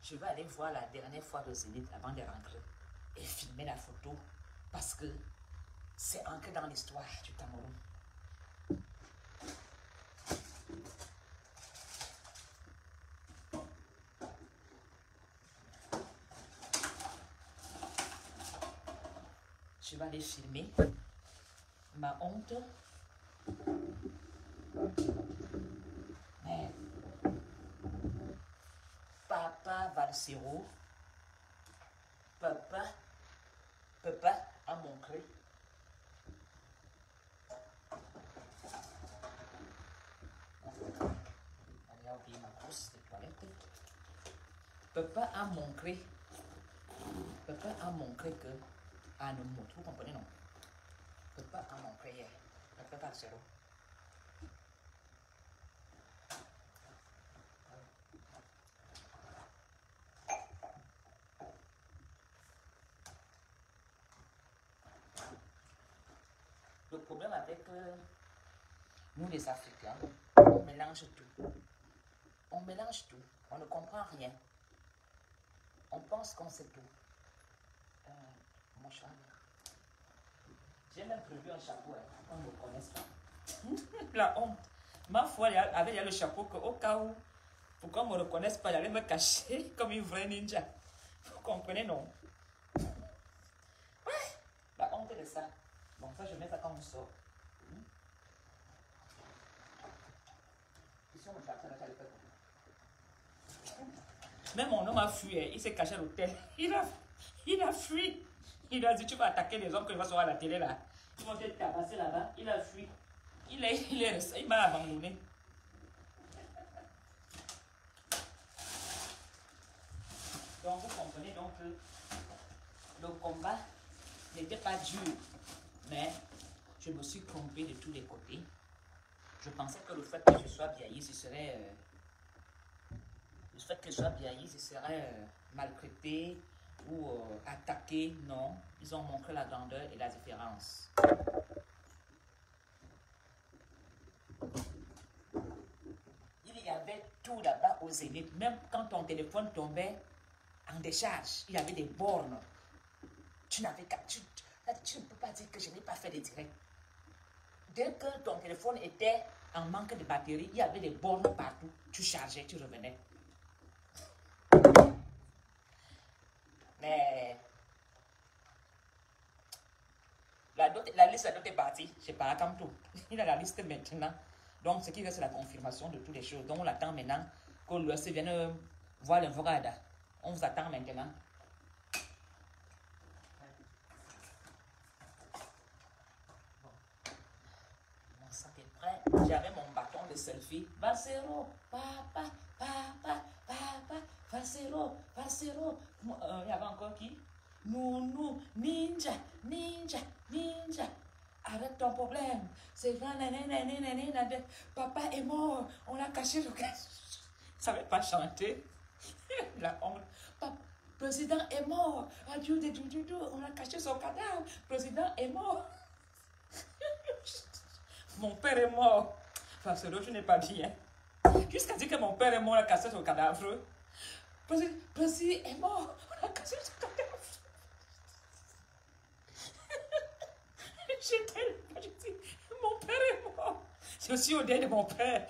Je vais aller voir la dernière fois de Zénith avant de rentrer et filmer la photo parce que c'est ancré dans l'histoire du Cameroun. Je vais aller filmer ma honte. Mais Valsero. Papa a montré. Allez, oublier ma trousse de toilette. Papa a montré. Papa a montré que. Ah non, vous comprenez non? Papa a montré hier. Papa Valsero. Le problème avec nous les Africains, on mélange tout. On mélange tout. On ne comprend rien. On pense qu'on sait tout. Mon chat. J'ai même prévu un chapeau, qu'on ne me connaisse pas. La honte. Ma foi, il y a le chapeau qu'au cas où, pour qu'on ne me reconnaisse pas, j'allais me cacher comme une vraie ninja. Vous comprenez, non? Ouais, la honte de ça. Bon, ça, je mets ça quand on sort. Ici, on me cherche, là, même mon homme a fui, il s'est caché à l'hôtel. Il a fui. Il a dit, tu vas attaquer les hommes que je vais voir à la télé là. Ils vont te tabasser là-bas. Il a fui. Il m'a abandonné. Donc vous comprenez donc que le combat n'était pas dur. Mais je me suis trompé de tous les côtés. Je pensais que le fait que je sois vieilli, ce serait... le fait que je sois vieilli, ce serait maltraité ou attaqué. Non, ils ont montré la grandeur et la différence. Il y avait tout là-bas au Zénith. Même quand ton téléphone tombait en décharge, il y avait des bornes. Tu n'avais qu'à... Tu ne peux pas dire que je n'ai pas fait de direct. Dès que ton téléphone était en manque de batterie, il y avait des bornes partout. Tu chargeais, tu revenais. Mais la liste a été partie. Je sais pas, comme tout. Il a la liste maintenant. Donc, ce qui reste, c'est la confirmation de toutes les choses. Donc, on attend maintenant que l'OSC vienne voir l'invogada. On vous attend maintenant. Mon sac est prêt. J'avais mon bâton de selfie. Valsero, papa, Valsero. Il y avait encore qui? Nounou, ninja. Arrête ton problème. C'est vrai, papa est mort. On l'a caché le gars. Il ne savait pas chanter. La honte. Président est mort. Adieu, on a caché son cadavre. Président est mort. Mon père est mort. Enfin, ce je n'ai pas bien. Jusqu'à dire que mon père est mort, on a caché son cadavre. Président est mort. On a caché son cadavre. Je dis, mon père est mort. Je suis au deuil de mon père.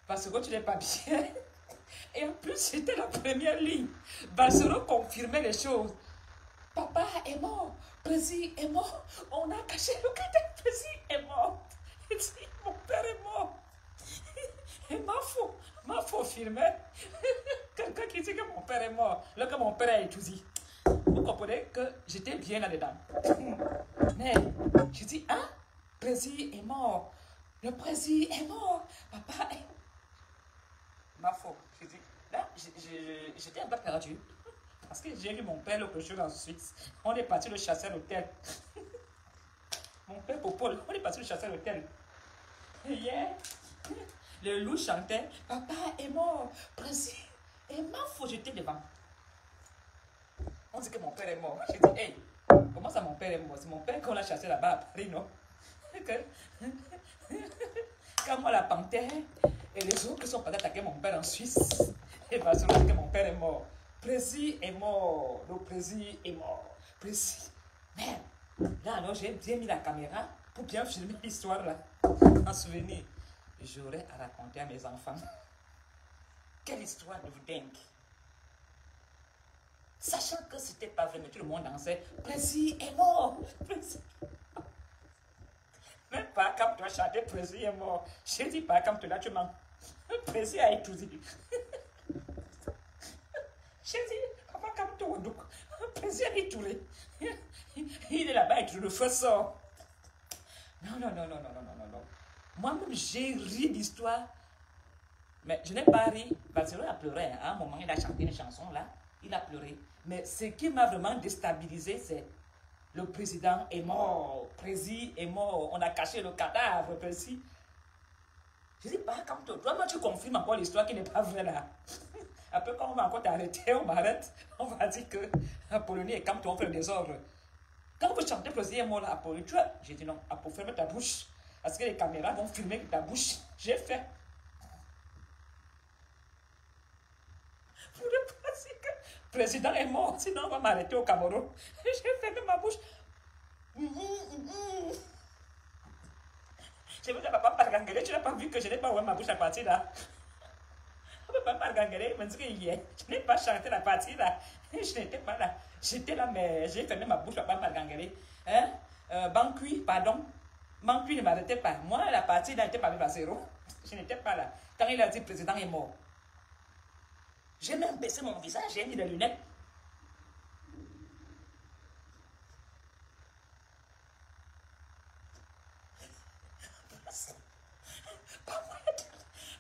Parce que tu n'es pas bien. Et en plus, c'était la première ligne. Valsero confirmait les choses. Papa est mort. Président est mort. On a caché le cadavre. Président est mort. Il dit, mon père est mort. Et ma faux filmait. Quelqu'un qui dit que mon père est mort. Là que mon père a étudié. Vous comprenez que j'étais bien là-dedans. Mais je dis, hein? Président est mort. Le président est mort. Papa est... Ma faute. Je dis, là, j'étais un peu perdu. Parce que j'ai vu mon père l'autre jour en Suisse. On est parti le chasser à l'hôtel. Mon père Popol, on est parti le chasser à l'hôtel. Hier, le loup chantait, papa est mort. Président. Et ma faute, j'étais devant. On dit que mon père est mort. J'ai dit, hey, comment ça mon père est mort? C'est mon père qu'on l'a chassé là-bas à Paris, non? Quand moi, la panthère et les autres qui sont partis attaquer mon père en Suisse, et bien, c'est que mon père est mort. Président est mort. Le président est mort. Président. Merde. Là, alors, j'ai bien mis la caméra pour bien filmer l'histoire là. En souvenir. J'aurais à raconter à mes enfants. Quelle histoire de dingue. Sachant que c'était pas vrai, mais tout le monde dansait. Président est mort. Même pas comme toi chanter, Président est mort. Je dis pas comme toi là, tu mens. Président a étudié. Jerry Touré. Il est là-bas et le feu sort. Non, non, non, non, non, non, non, non, non. Moi-même, j'ai ri d'histoire. Mais je n'ai pas ri. Barcelone a pleuré. À un moment, il a chanté une chanson là. Il a pleuré. Mais ce qui m'a vraiment déstabilisé, c'est le président est mort. Président est mort. On a caché le cadavre, président. Je dis pas comme toi. Toi, tu confirmes encore l'histoire qui n'est pas vraie là. Après, quand on va encore t'arrêter, on m'arrête. On va dire que Apollonie est comme toi, on fait le désordre. Quand vous chantez président est mort là, Apollonie, tu vois, j'ai dit non, Apollonie, ferme ta bouche. Parce que les caméras vont filmer ta bouche. J'ai fait. Pour ne pas dire que le président est mort, sinon on va m'arrêter au Cameroun. J'ai fermé ma bouche. Je me dis, papa Pargangere, tu n'as pas vu que je n'ai pas ouvert ma bouche à partir là. Papa Pargangere me dit que hier, je n'ai pas chanté la partie là. Je n'étais pas là. J'étais là, mais j'ai fermé ma bouche, papa Pargangere. Hein? Bancui, pardon. Bancui ne m'arrêtait pas. Moi, la partie là n'était pas à zéro. Je n'étais pas là. Quand il a dit le président est mort, j'ai même baissé mon visage, j'ai mis des lunettes.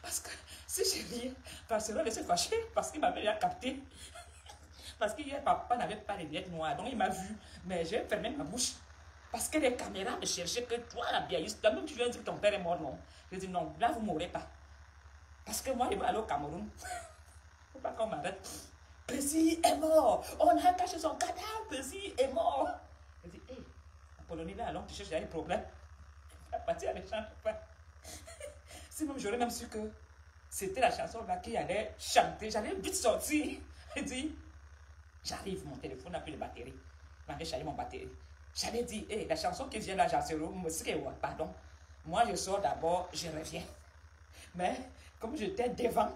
Parce que si j'ai rien, Barcelone s'est fâché parce qu'il m'avait déjà capté. Parce qu'hier, papa n'avait pas les lunettes noires, donc il m'a vu. Mais j'ai fermé ma bouche. Parce que les caméras me cherchaient que toi, la vieilliste, toi-même tu viens dire que ton père est mort, non? Je dis non, là vous ne mourrez pas. Parce que moi, je vais aller au Cameroun. Il ne faut pas qu'on m'arrête. Précis est mort. On a caché son cadavre. Précis est mort. Je dis, hé, Apollonie là, alors tu cherches des problèmes. La partie, elle ne change pas. Si même j'aurais même su que c'était la chanson là qui allait chanter, j'allais vite sortir. Je dis, j'arrive, mon téléphone n'a plus de batterie. Je vais charger mon batterie. J'allais dire, hey, la chanson qui vient là, Jacero, pardon. Moi, je sors d'abord, je reviens. Mais comme j'étais devant,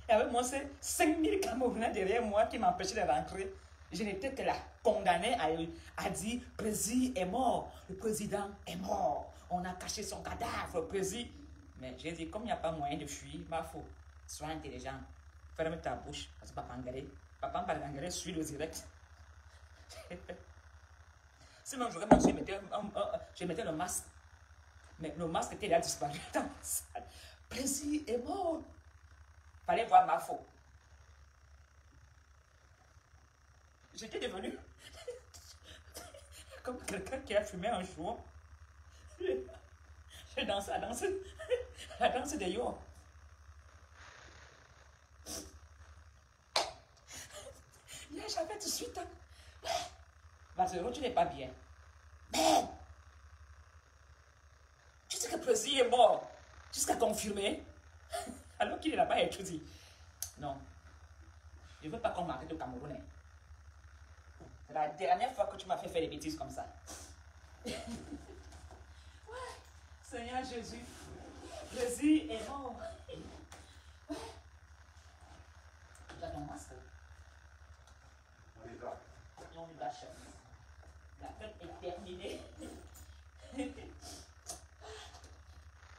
il y avait moins 5000 Camerounais derrière moi qui m'empêchaient de rentrer. Je n'étais que là, condamné à dire, le président est mort, le président est mort. On a caché son cadavre, le président. Mais j'ai dit, comme il n'y a pas moyen de fuir, ma faute, sois intelligent, ferme ta bouche, parce que papa Pargangere suit le direct. Sinon, j'aurais même je mettais le masque. Mais le masque était là disparu dans la salle. Président est mort. Fallait voir ma faute. J'étais devenu comme quelqu'un qui a fumé un jour. Je dansais la danse des yo. Hier, j'avais tout de suite. Barcelone, tu n'es pas bien. Mais, tu sais que le président est mort. Jusqu'à confirmer. Alors qu'il est là-bas et tu dis, non, je ne veux pas qu'on m'arrête au Cameroun. C'est la dernière fois que tu m'as fait faire des bêtises comme ça. Ouais, Seigneur Jésus, Jésus est mort. Ouais. Tu as ton masque? On lui lâche. La fête est terminée.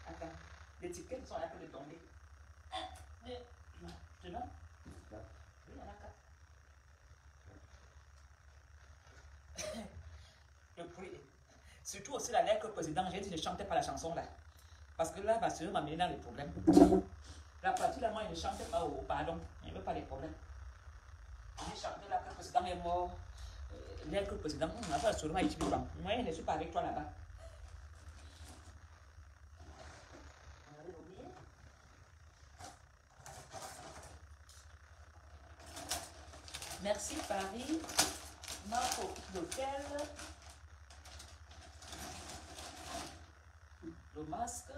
Attends, les tickets sont là pour de tomber. Tu vois? Oui, il y en a 4. Le bruit. Surtout aussi la lettre que le président, j'ai dit, ne chantais pas la chanson là. Parce que là, Barcelone m'a mené dans les problèmes. La partie là, moi, il ne chantait pas au pardon. Il ne veut pas les problèmes. J'ai chanté là que le président est mort. L'air que le président, on n'a pas seulement été vivant. Moi, je ne suis pas avec toi là-bas. Merci Paris, Marco d'hôtel, le masque.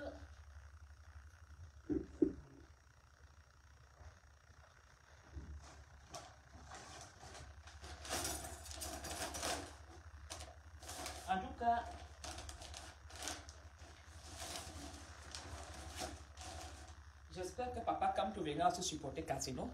En tout cas, j'espère que papa, quand tu verras, se supporter Casino.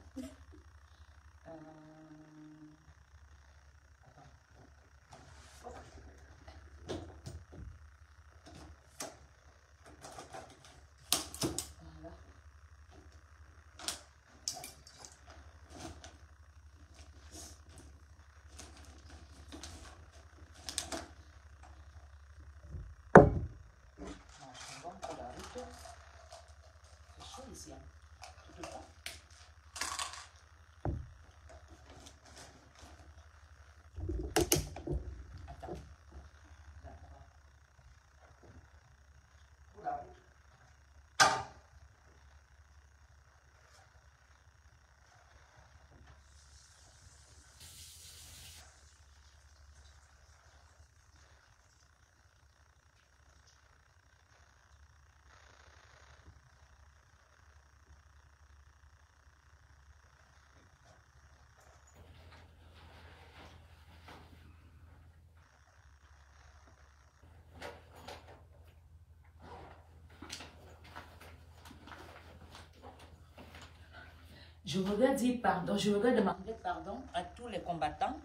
Je voudrais dire pardon, je voudrais demander pardon à tous les combattants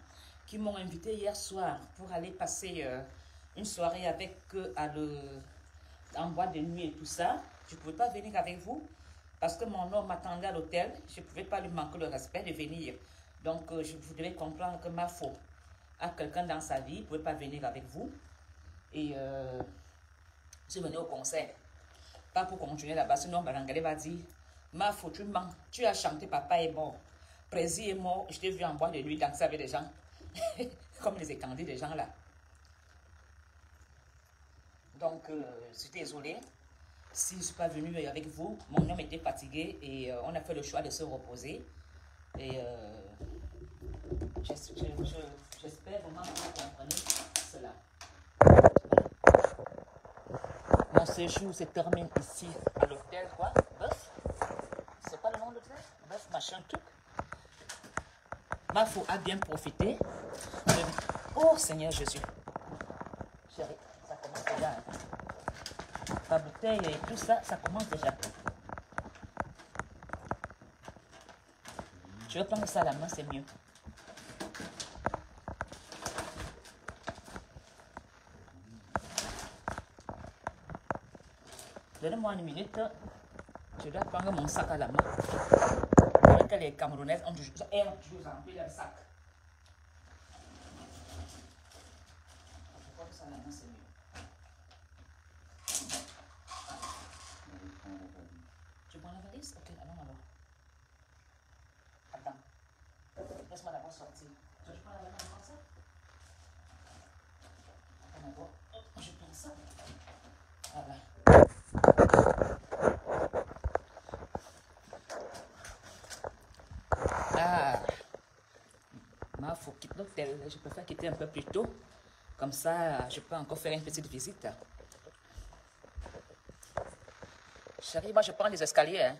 qui m'ont invité hier soir pour aller passer une soirée avec eux en boîte de nuit et tout ça. Je ne pouvais pas venir avec vous parce que mon homme m'attendait à l'hôtel. Je ne pouvais pas lui manquer le respect de venir. Donc, vous devez comprendre que ma faute à quelqu'un dans sa vie ne pouvait pas venir avec vous. Et je suis venue au concert. Pas pour continuer là-bas, sinon Balangale va dire, ma faute, tu mens, tu as chanté, papa est mort. Prési est mort, je t'ai vu en boîte de nuit danser avec des gens. Comme les écandés des gens là. Donc, je suis désolée. Si je ne suis pas venue avec vous, mon homme était fatigué et on a fait le choix de se reposer. Et j'espère vraiment que vous comprenez cela. Mon séjour se termine ici à l'hôtel, quoi? Bœuf? C'est pas le nom de l'hôtel? Bœuf, machin, truc. Ma faut a bien profité. Oh Seigneur Jésus. Chérie, ça commence déjà. Hein. La bouteille et tout ça, ça commence déjà. Je vais prendre ça à la main, c'est mieux. Donnez-moi une minute. Je dois prendre mon sac à la main. Avec les Camerounaises ont toujours rempli leur sac. Je prends ça à la main, c'est mieux. Tu prends la valise? Ok, allons alors. Attends. Laisse-moi d'abord sortir. Je prends la valise comme ça? Attends d'abord. Je prends ça. Voilà. Ah, il faut quitter l'hôtel. Je préfère quitter un peu plus tôt. Comme ça, je peux encore faire une petite visite. Chérie, moi je prends les escaliers. Hein.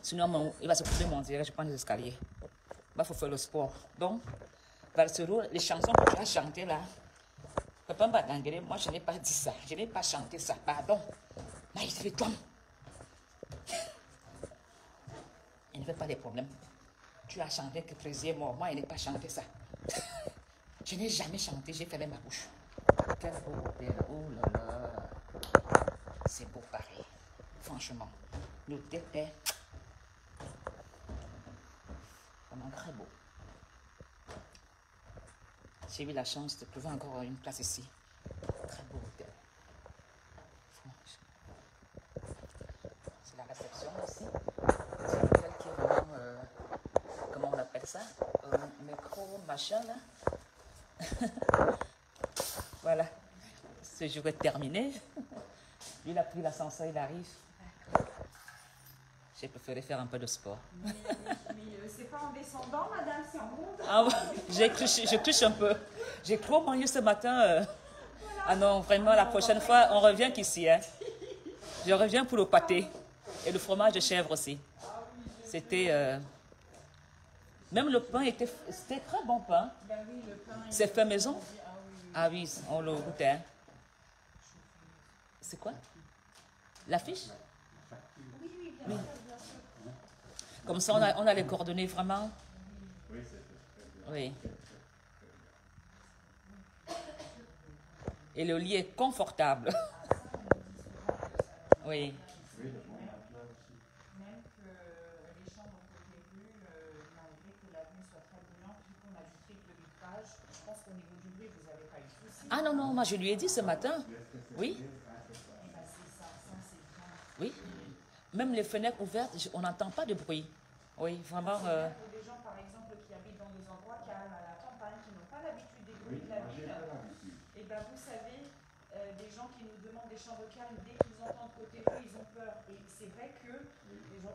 Sinon, il va se couper mon direct. Je prends les escaliers. Il faut faire le sport. Donc, Valsero, les chansons que tu as chantées là, Papa Mbadangere, moi je n'ai pas dit ça. Je n'ai pas chanté ça. Pardon. Maïs, toi. Il ne fait pas de problème. Tu as chanté que Prési est mort. Moi, je n'ai pas chanté ça. Je n'ai jamais chanté, j'ai fermé ma bouche. Quel beau hôtel. Oh là là. C'est beau pareil. Franchement. L'hôtel est vraiment très beau. J'ai eu la chance de trouver encore une place ici. Très beau hôtel. C'est la réception aussi. C'est un hôtel qui est vraiment, comment on appelle ça? Métro, machin là. Voilà. Ce jour est terminé. Lui, il a pris l'ascenseur, il arrive. J'ai préféré faire un peu de sport. Mais c'est pas en descendant, madame, c'est en montant. Ah, je touche un peu. J'ai trop mangé ce matin. Ah non, vraiment, la prochaine fois, on revient qu'ici. Hein. Je reviens pour le pâté. Et le fromage de chèvre aussi. C'était... Même le pain c'était très bon pain. Ben oui, le pain. C'est fait maison. Ah oui, on le goûtait. Hein. C'est quoi? L'affiche? Oui. Comme ça, on a les coordonnées vraiment. Oui. Et le lit est confortable. Oui. Même que les chambres côté rue, malgré que la vue soit très brillante, vu qu'on a du triple vitrage, je pense qu'au niveau du bruit, vous n'avez pas eu de soucis. Ah non, non, moi je lui ai dit ce matin. Oui. Oui. Même les fenêtres ouvertes, on n'entend pas de bruit. Oui, vraiment. Pour des gens, par exemple, qui habitent dans des endroits calmes à la campagne, qui n'ont pas l'habitude des bruits de la ville, et ben vous savez, des gens qui nous demandent des chambres calmes, dès qu'ils entendent côté rue, ils ont peur. Et c'est vrai que,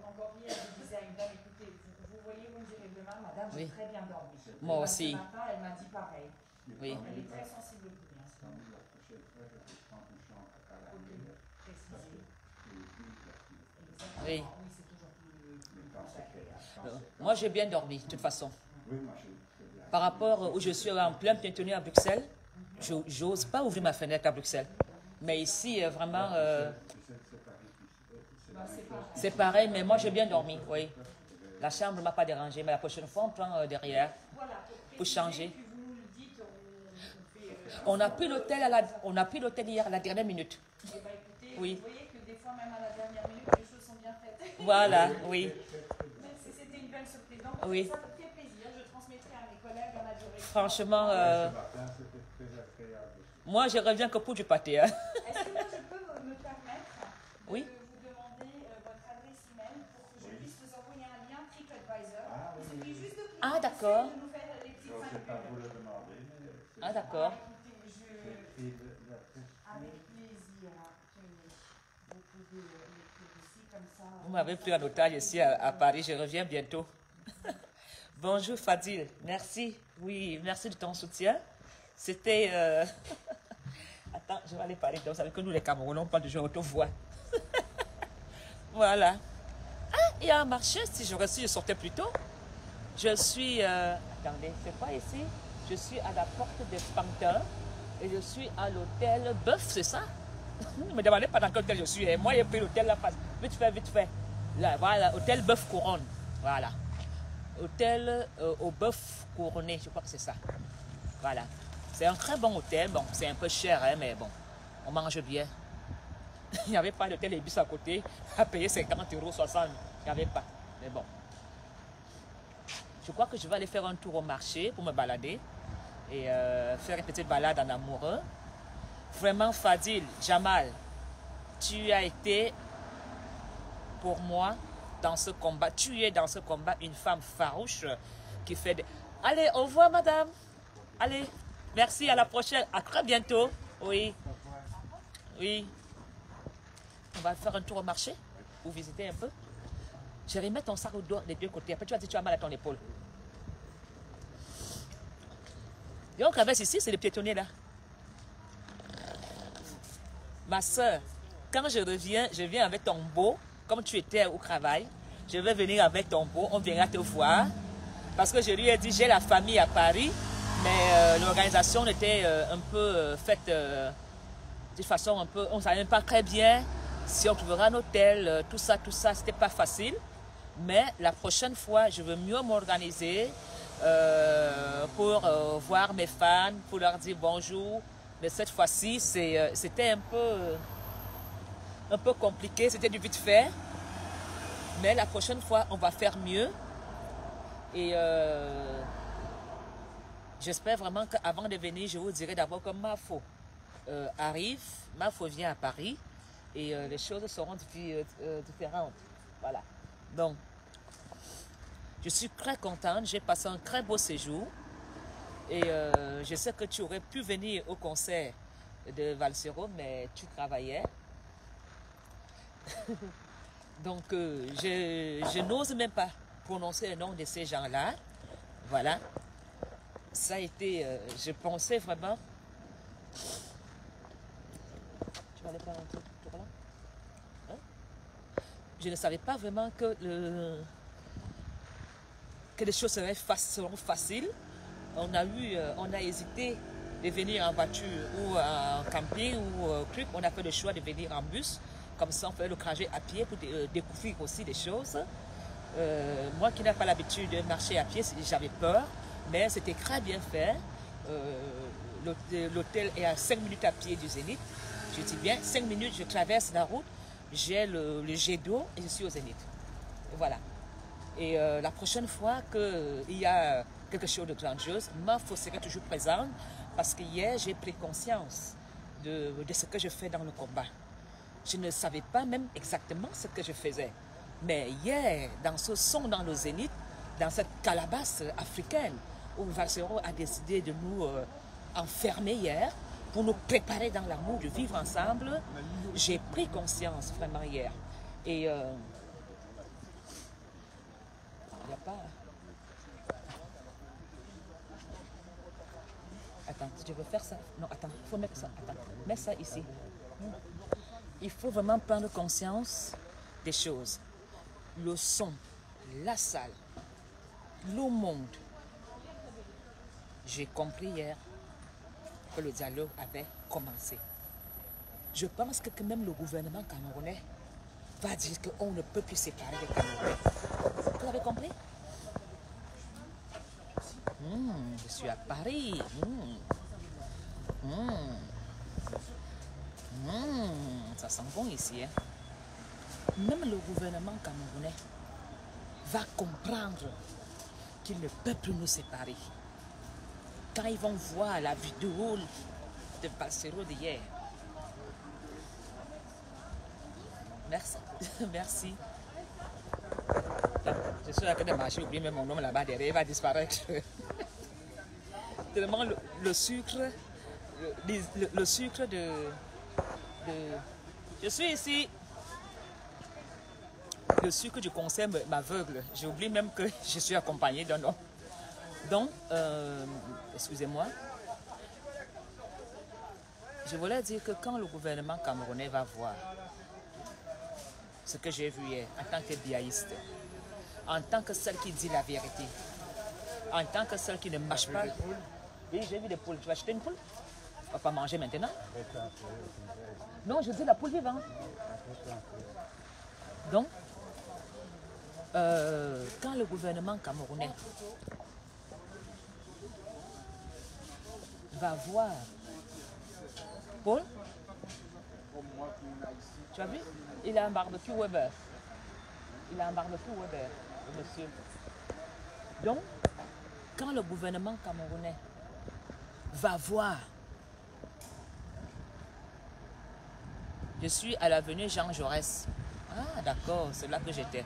encore hier, je disais à une dame, écoutez, vous voyez, vous me direz demain, madame, j'ai très bien dormi. Moi aussi. Ce matin, elle m'a dit pareil. Oui. Elle est très sensible au bruit. Oui. Moi, j'ai bien dormi, de toute façon. Par rapport où je suis en plein tenu à Bruxelles, je n'ose pas ouvrir ma fenêtre à Bruxelles. Mais ici, vraiment, c'est pareil, mais moi, j'ai bien dormi, oui. La chambre ne m'a pas dérangé, mais la prochaine fois, on prend derrière. Voilà, Pour changer. puis vous nous le dites, on fait... On a pris l'hôtel hier à la dernière minute. Eh ben, écoutez, Oui. vous voyez que des fois, même à la dernière minute, les choses sont bien faites. Voilà, oui. C'était une belle surprise. Donc, Oui. ça me fait plaisir. Je transmettrai à mes collègues. On a duré. Franchement, moi, je reviens que pour du pâté. Hein. Est-ce que moi, je peux me permettre de Oui. vous demander votre adresse email pour que je puisse vous envoyer un lien TripAdvisor. Il suffit juste de cliquer Ah, d'accord. dessus et de nous faire les petites 5 minutes. Ah, d'accord. Écoutez, avec plaisir. Vous pouvez l'écrire ici comme ça. Vous m'avez pris en otage ici à Paris, je reviens bientôt. Bonjour Fadil, merci. Oui, merci de ton soutien. C'était... Attends, je vais aller parler. Vous savez que nous les Camerounais, on parle de jeu auto-voix. Voilà. Ah, il y a un marché, si j'aurais su, je sortais plus tôt. Je suis... Attendez, c'est pas ici. Je suis à la porte des Pantins et je suis à l'hôtel Bœuf, c'est ça? Ne me demandez pas dans quel hôtel je suis. Moi, j'ai pris l'hôtel là, vite fait, vite fait. Là, voilà, hôtel Bœuf Couronne. Voilà. Hôtel au Bœuf Couronné, je crois que c'est ça. Voilà. C'est un très bon hôtel. Bon, c'est un peu cher, hein, mais bon, on mange bien. Il n'y avait pas d'hôtel et bus à côté à payer 50 €, 60. Il n'y avait pas. Mais bon. Je crois que je vais aller faire un tour au marché pour me balader et faire une petite balade en amoureux. Vraiment, Fadil, Jamal, tu as été pour moi dans ce combat. Tu es dans ce combat une femme farouche qui fait des... Allez, au revoir, madame. Allez, merci, à la prochaine. À très bientôt. Oui. Oui. On va faire un tour au marché pour visiter un peu. Je vais remettre ton sac au dos des deux côtés. Après, tu vas dire que tu as mal à ton épaule. Et on traverse ici, c'est les piétonniers là. Ma soeur, quand je reviens, je viens avec ton beau, comme tu étais au travail. Je vais venir avec ton beau, on viendra te voir. Parce que je lui ai dit, j'ai la famille à Paris, mais l'organisation était un peu faite de façon un peu, on ne savait même pas très bien si on trouvera un hôtel, tout ça, c'était pas facile. Mais la prochaine fois, je veux mieux m'organiser pour voir mes fans, pour leur dire bonjour. Mais cette fois-ci, c'était un peu compliqué, c'était du vite fait. Mais la prochaine fois, on va faire mieux. Et j'espère vraiment qu'avant de venir, je vous dirai d'abord que Mafo arrive. Mafo vient à Paris et les choses seront différentes. Voilà. Donc, je suis très contente. J'ai passé un très beau séjour. Et je sais que tu aurais pu venir au concert de Valsero, mais tu travaillais. Donc, je n'ose même pas prononcer le nom de ces gens-là. Voilà. Ça a été... je pensais vraiment... Tu vas aller faire un tour là? Hein? Je ne savais pas vraiment que les choses seront faciles. On a hésité de venir en voiture ou en camping ou truc. On a fait le choix de venir en bus. Comme ça, on fait le trajet à pied pour découvrir aussi des choses. Moi qui n'ai pas l'habitude de marcher à pied, j'avais peur. Mais c'était très bien fait. L'hôtel est à 5 minutes à pied du Zénith. Je dis bien, 5 minutes, je traverse la route. J'ai le jet d'eau et je suis au Zénith. Voilà. Et la prochaine fois qu'il y a quelque chose de grandiose, Mafo serait toujours présente parce que hier, j'ai pris conscience de ce que je fais dans le combat. Je ne savais pas même exactement ce que je faisais. Mais hier, dans ce son dans le Zénith, dans cette calebasse africaine, où Valsero a décidé de nous enfermer hier pour nous préparer dans l'amour de vivre ensemble, j'ai pris conscience vraiment hier. Et il n'y a pas... Attends, si je veux faire ça... Non, attends, il faut mettre ça. Attends, mets ça ici. Il faut vraiment prendre conscience des choses. Le son, la salle, le monde. J'ai compris hier que le dialogue avait commencé. Je pense que même le gouvernement camerounais va dire qu'on ne peut plus séparer les Camerounais. Que Vous avez compris? Je suis à Paris. Ça sent bon ici. Hein? Même le gouvernement camerounais va comprendre qu'ils ne peuvent plus nous séparer. Quand ils vont voir la vidéo de Bassero d'hier. Merci. Merci. Je suis en train de marcher, oublier même mon nom là-bas derrière, il va disparaître. Tellement le sucre, le sucre de... Je suis ici. Le sucre du concert m'aveugle. J'ai oublié même que je suis accompagnée d'un homme. Donc, excusez-moi. Je voulais dire que quand le gouvernement camerounais va voir ce que j'ai vu hier, en tant que biaïste, en tant que celle qui dit la vérité, en tant que celle qui ne mâche pas. Oui, j'ai vu des poules. Tu vas acheter une poule? On ne va pas manger maintenant. Non, je dis la poule vivante. Donc, quand le gouvernement camerounais va voir Paul, tu as vu? Il a un barbecue Weber. Il a un barbecue Weber, le monsieur. Donc, quand le gouvernement camerounais va voir, je suis à l'avenue Jean Jaurès. Ah, d'accord, c'est là que j'étais.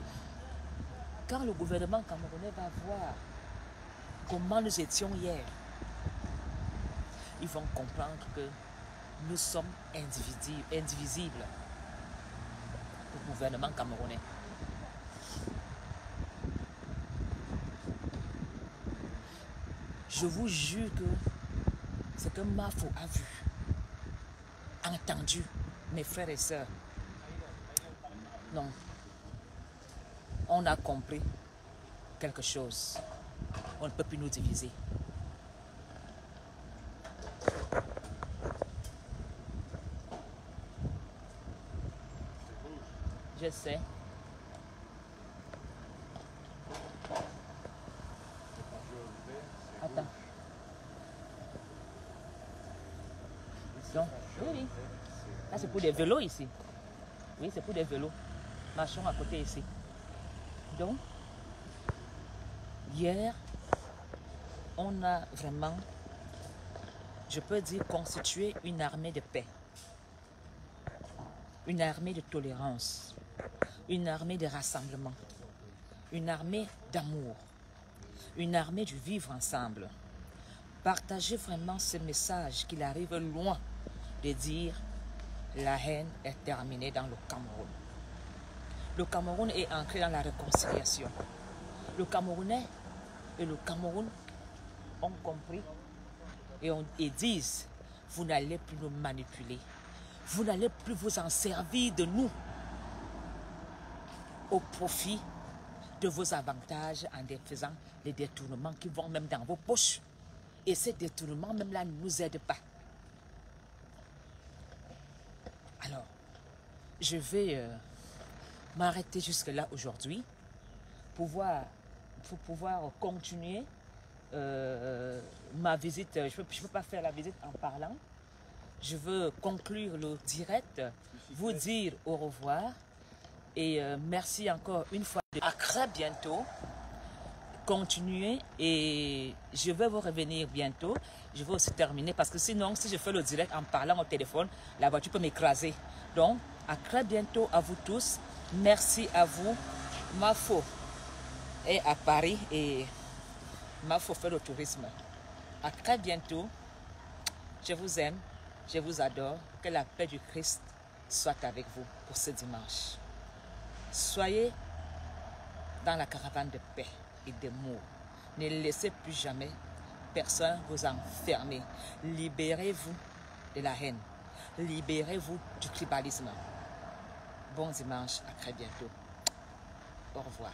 Quand le gouvernement camerounais va voir comment nous étions hier, ils vont comprendre que nous sommes indivisibles. Le gouvernement camerounais. Je vous jure que ce que Mafo a vu, entendu, mes frères et sœurs, non, on a compris quelque chose. On ne peut plus nous diviser. Je sais. Attends. Donc, oui. Là, c'est pour des vélos ici. Oui, c'est pour des vélos. Marchons à côté ici. Donc, hier, on a vraiment, je peux dire, constitué une armée de paix. Une armée de tolérance. Une armée de rassemblement. Une armée d'amour. Une armée du vivre ensemble. Partagez vraiment ce message qu'il arrive loin de dire la haine est terminée dans le Cameroun. Le Cameroun est ancré dans la réconciliation. Le Camerounais et le Cameroun ont compris et disent, vous n'allez plus nous manipuler. Vous n'allez plus vous en servir de nous au profit de vos avantages en faisant des détournements qui vont même dans vos poches. Et ces détournements même là ne nous aident pas. Alors, je vais m'arrêter jusque là aujourd'hui pour pouvoir continuer ma visite. Je ne peux pas faire la visite en parlant. Je veux conclure le direct, vous dire au revoir et merci encore une fois. À très bientôt. Continuez et je vais vous revenir bientôt. Je vais aussi terminer parce que sinon, si je fais le direct en parlant au téléphone, la voiture peut m'écraser. Donc, à très bientôt à vous tous. Merci à vous. Mafo est à Paris et Mafo fait le tourisme. À très bientôt. Je vous aime. Je vous adore. Que la paix du Christ soit avec vous pour ce dimanche. Soyez dans la caravane de paix et d'amour. Ne laissez plus jamais personne vous enfermer. Libérez-vous de la haine. Libérez-vous du tribalisme. Bon dimanche, à très bientôt. Au revoir.